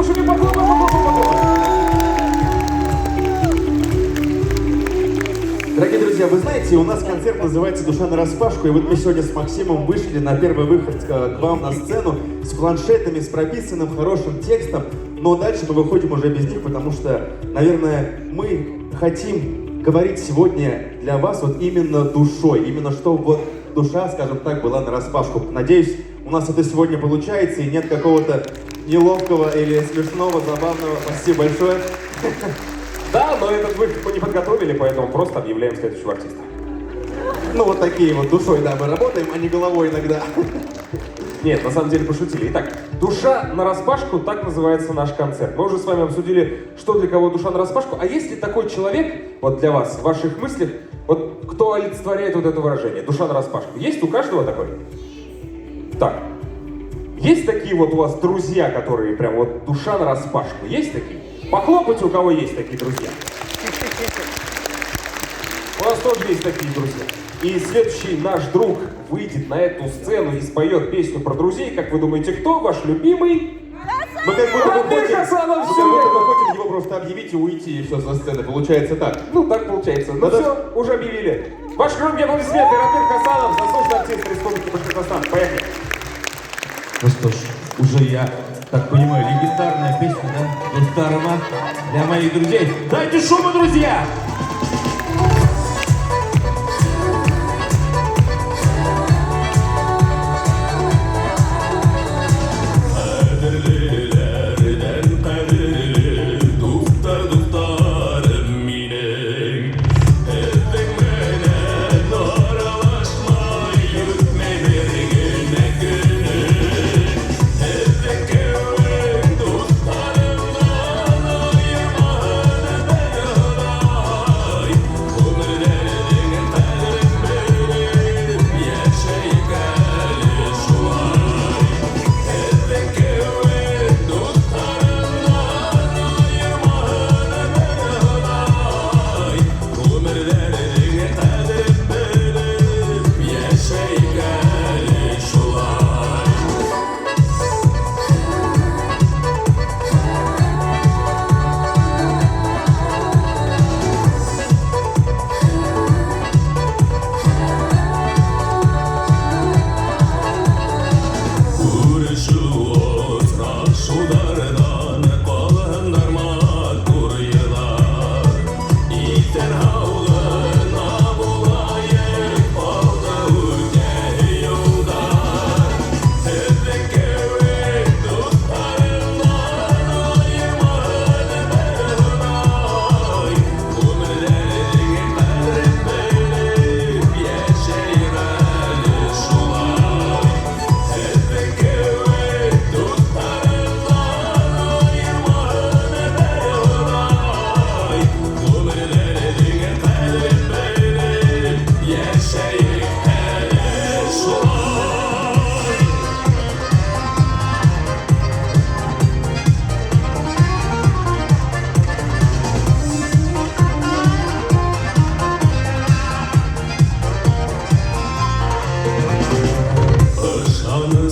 Дорогие друзья, вы знаете, у нас концерт называется «Душа нараспашку», и вот мы сегодня с Максимом вышли на первый выход к вам на сцену с планшетами, с прописанным хорошим текстом, но дальше мы выходим уже без них, потому что, наверное, мы хотим говорить сегодня для вас вот именно душой, именно чтобы вот душа, скажем так, была нараспашку. Надеюсь, у нас это сегодня получается, и нет какого-то неловкого или смешного, забавного. Спасибо большое. Да, но этот выход мы не подготовили, поэтому просто объявляем следующего артиста. Ну вот такие вот душой, да, мы работаем, а не головой иногда. Нет, на самом деле пошутили. Итак, «Душа нараспашку» — так называется наш концерт. Мы уже с вами обсудили, что для кого душа нараспашку. А есть ли такой человек, вот для вас, в ваших мыслях, вот кто олицетворяет вот это выражение «душа нараспашку»? Есть у каждого такой? Так. Есть такие вот у вас друзья, которые прям вот душа нараспашку? Есть такие? Похлопайте, у кого есть такие друзья. У нас тоже есть такие друзья. И следующий наш друг выйдет на эту сцену и споет песню про друзей. Как вы думаете, кто ваш любимый? Мы как будто Ратмир выходим, Хасанов, мы как всё. будто выходим его просто объявить и уйти, и все, со сцены. Получается так. Ну, так получается. Ну Да-да. все, уже объявили. Ваш громкие аплодисменты, Ратмир Хасанов, заслуженный артист Республики Башкортостан. Поехали. Ну что ж, уже я так понимаю, легендарная песня, да? До старого для моих друзей. Дайте шума, друзья! Dostlarımdan ayırma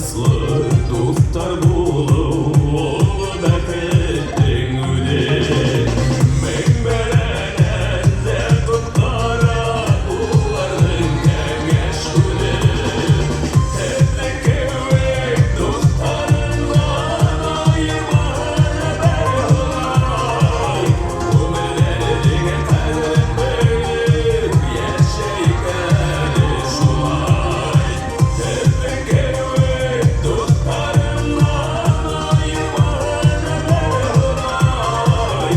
Aslı dostlar bulu Bəkettin üde Men belenende tutkara Uların kengeş üde Hep kevvek dostlarından ayırmana beholay Ömürlerine kadrin verip yaşayık hadi şulay Hep kevvek dostlarından ayırmana beholay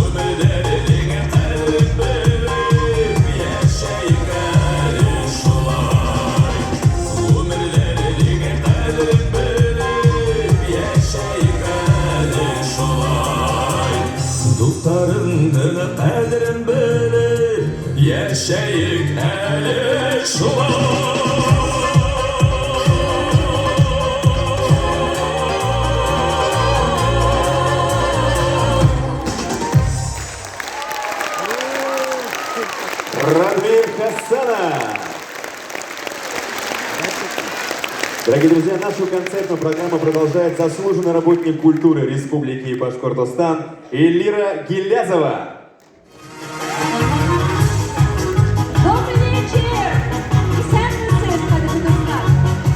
Ömürlerine kadrin verip yaşayık hadi şulay Ömürlerine kadrin verip yaşayık hadi şulay Dostlarından kadrin verip yaşayık hadi şulay Радмир Хасанов. Дорогие друзья, нашу концертную программу продолжает заслуженный работник культуры Республики Башкортостан Эльвира Гилязова. Добрый вечер! Десятый цех, Казахстан.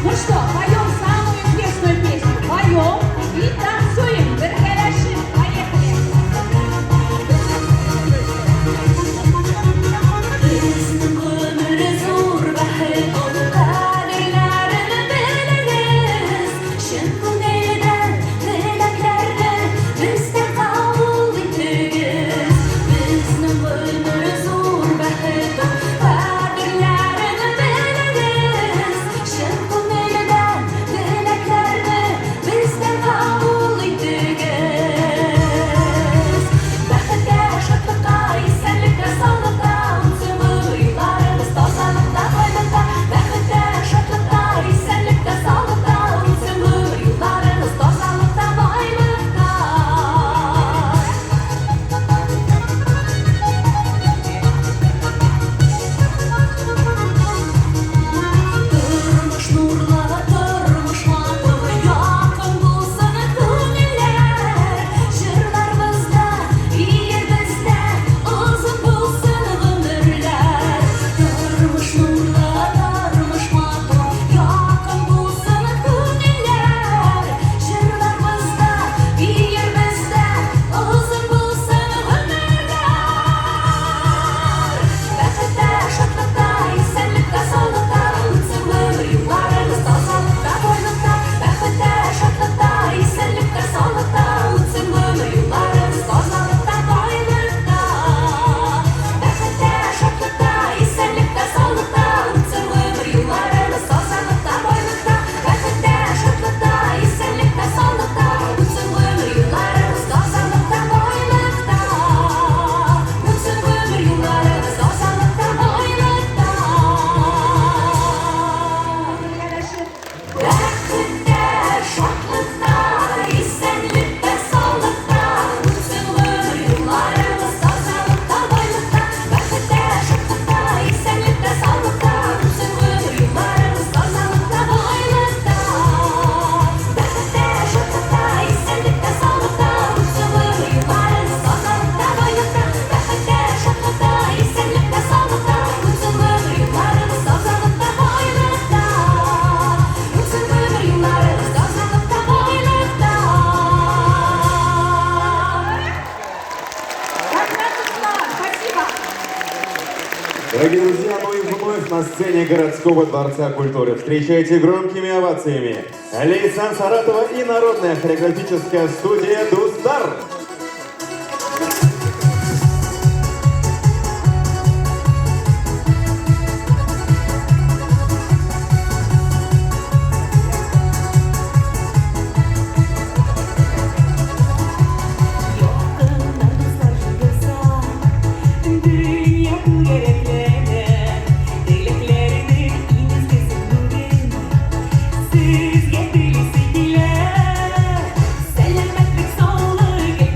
Ну что, поем самую известную песню. Поем и танцуем. Верхоляши, поехали! Bizim ömrü zor ve onu kaderlerini biliriz. Şimdi neden, meleklerle bizden kabul ederiz. Bizim ömrü zor ve onu kaderlerini biliriz. Şimdi neden, meleklerle bizden kabul ederiz. Bakıtlar, şartlıklar, esenlikler, sağlıklar. Дорогие друзья, ну и вновь на сцене городского дворца культуры. Встречайте громкими овациями Лейсан Саратова и народная хореографическая студия «Дустар». Selametlik sağlık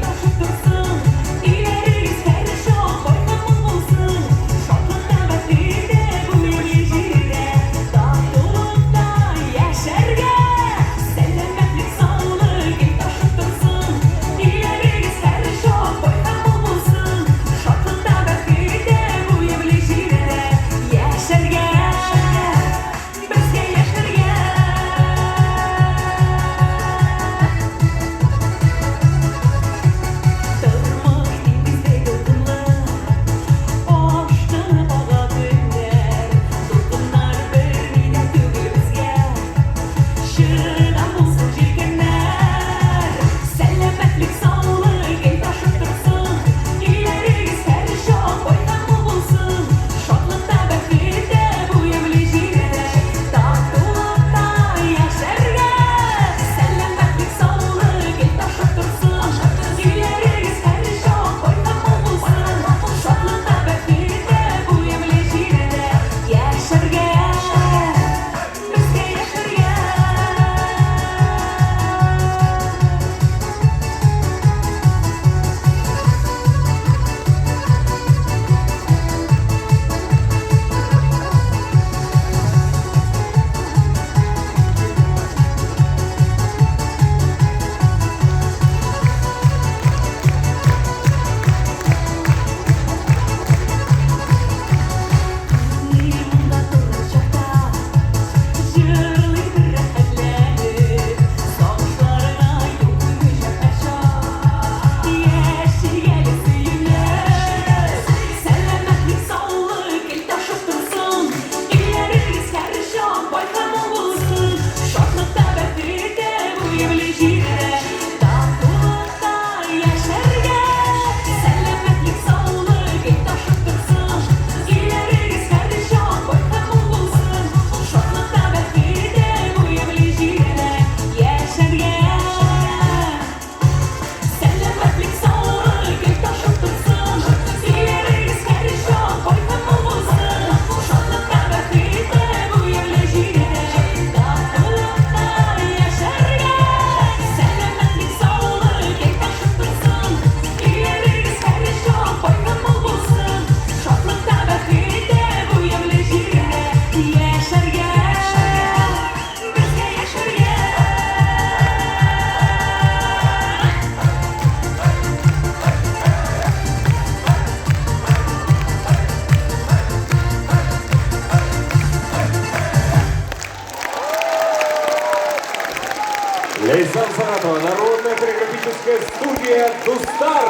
Лейсан Саратова, народная хореографическая студия «Дустар».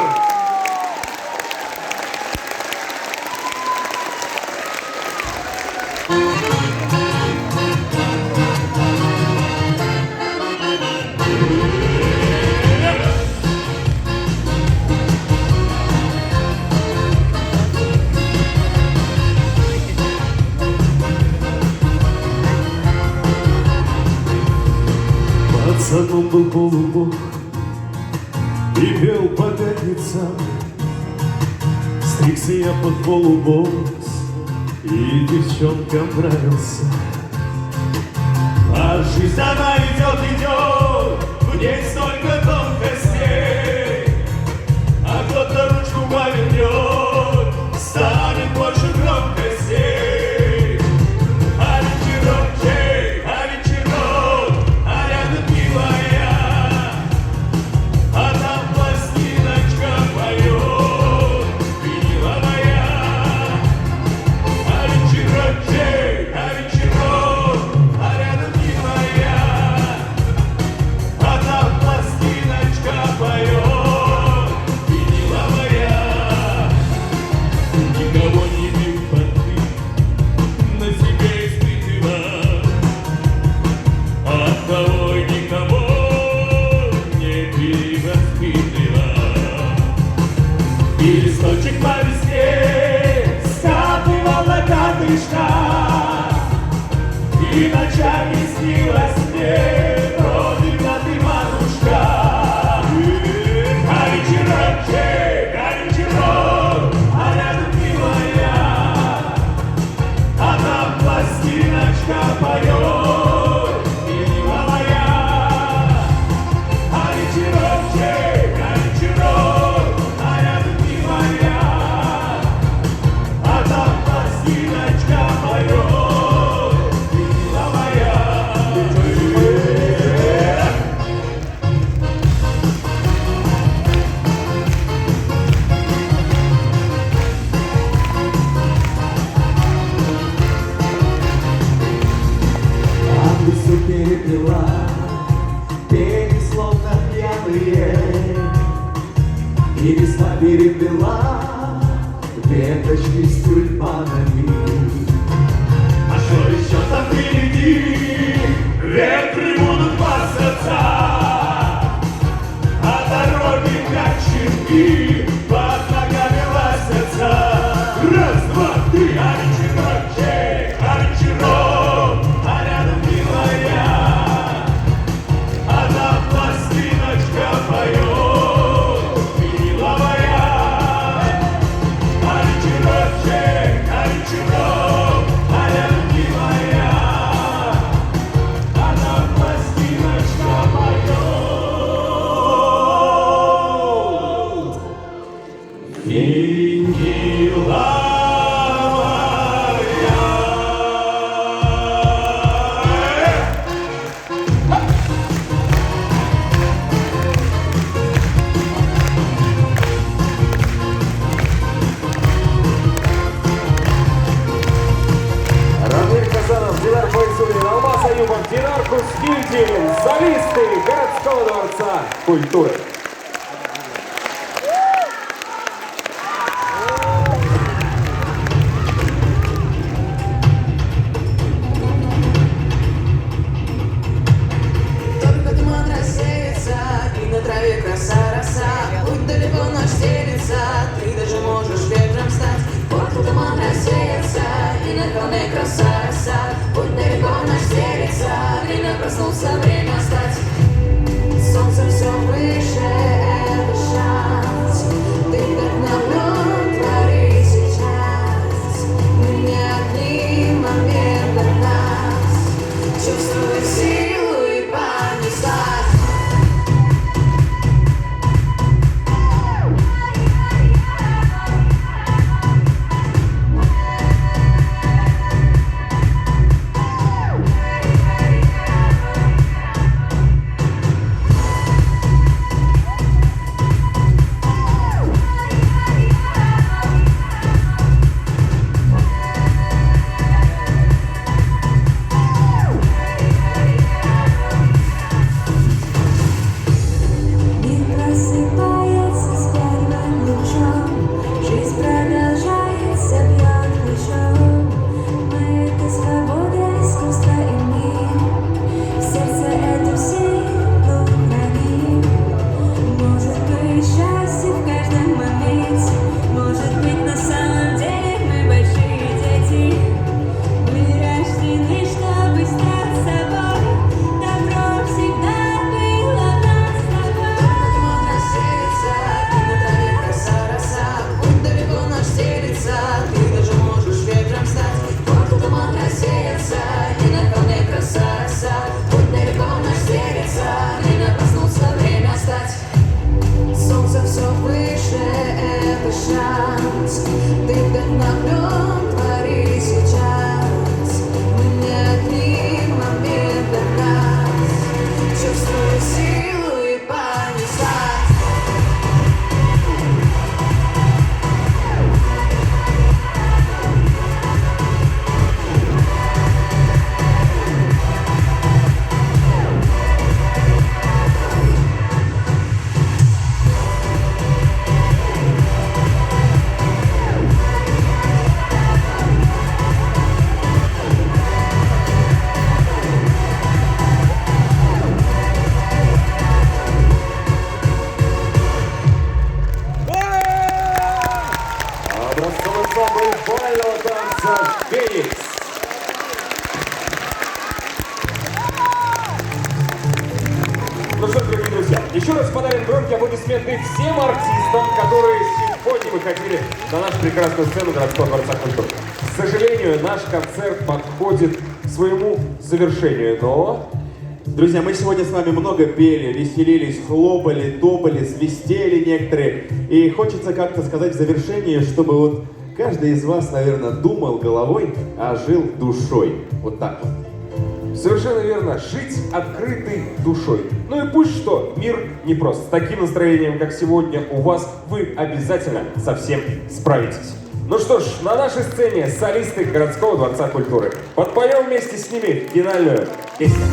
Пацаном был полубог и пел по пятницам. Стригся я под полубокс и девчонкам нравился. А жизнь она идет, идет, в ней столько тонкостей. А кто-то ручку повернет, станет больше громкостей. А вечерок, а вечерок, а рядом милая, а там пластиночка поет, виниловая. А вечерок, а рядом милая, а там пластиночка поет, виниловая. Никого не бил понты, на себе испытывал, оттого никого не перевоспитывал. И листочек по весне скатывал на катышка, и ночами снилась мне родина ты, матушка. А вечерок, а рядом милая, а там пластиночка поет, виниловая. А вечерок, а рядом милая, а там пластиночка поет, виниловая. А ты все перепила, пели словно пьяные, и весна перепела веточки с тюльпанами. А что еще там впереди? Ветры будут пасаться, а дороги как щенки под ногами ластятся. Раз, два, три, а вечерок, а рядом милая, а там пластиночка поет, виниловая. А вечерок, Динаркус Гильдин, солисты городского дворца культуры. Только туман рассеется, и на траве краса роса. Путь далеко наш стелется, ты даже можешь ветром стать. Только туман рассеется, и на холме краса роса. Путь далеко наш стелется, время проснуться, время встать. Солнце все выше, это шанс. Ты вдохновлен, твори сейчас. Мы не одни, момент для нас. Чувствуй силу и понеслась. Мир просыпается с первым лучом, жизнь продолжается, бьет ключом. Мы — это свобода, искусство и мир. В сердце эту силу храним. Может быть, счастье в каждом моменте. Может быть, на самом деле мы большие дети. Мы рождены, чтобы стать собой. Добро всегда было нас с тобой. Туман рассеется, и на траве краса роса. Путь далеко наш стелется, ты даже можешь ветром стать. Вот туман рассеется, и на холме краса роса. Путь далеко наш стелется, время проснуться, время встать. Солнце все выше, это шанс. Ты вдохновлен, твори сейчас. Мы не одни, момент для нас. Чувствую силу и понеслась. Образцовый ансамбль бального танца «Феникс». Ну что ж, дорогие друзья, еще раз подарим громкие аплодисменты всем артистам, которые сегодня выходили на нашу прекрасную сцену городского дворца культуры. К сожалению, наш концерт подходит к своему завершению, но... Друзья, мы сегодня с вами много пели, веселились, хлопали, топали, свистели некоторые. И хочется как-то сказать в завершении, чтобы вот каждый из вас, наверное, думал головой, а жил душой. Вот так вот. Совершенно верно, жить открытой душой. Ну и пусть что, мир непрост. С таким настроением, как сегодня у вас, вы обязательно со всем справитесь. Ну что ж, на нашей сцене солисты городского дворца культуры. Подпоем вместе с ними финальную песню.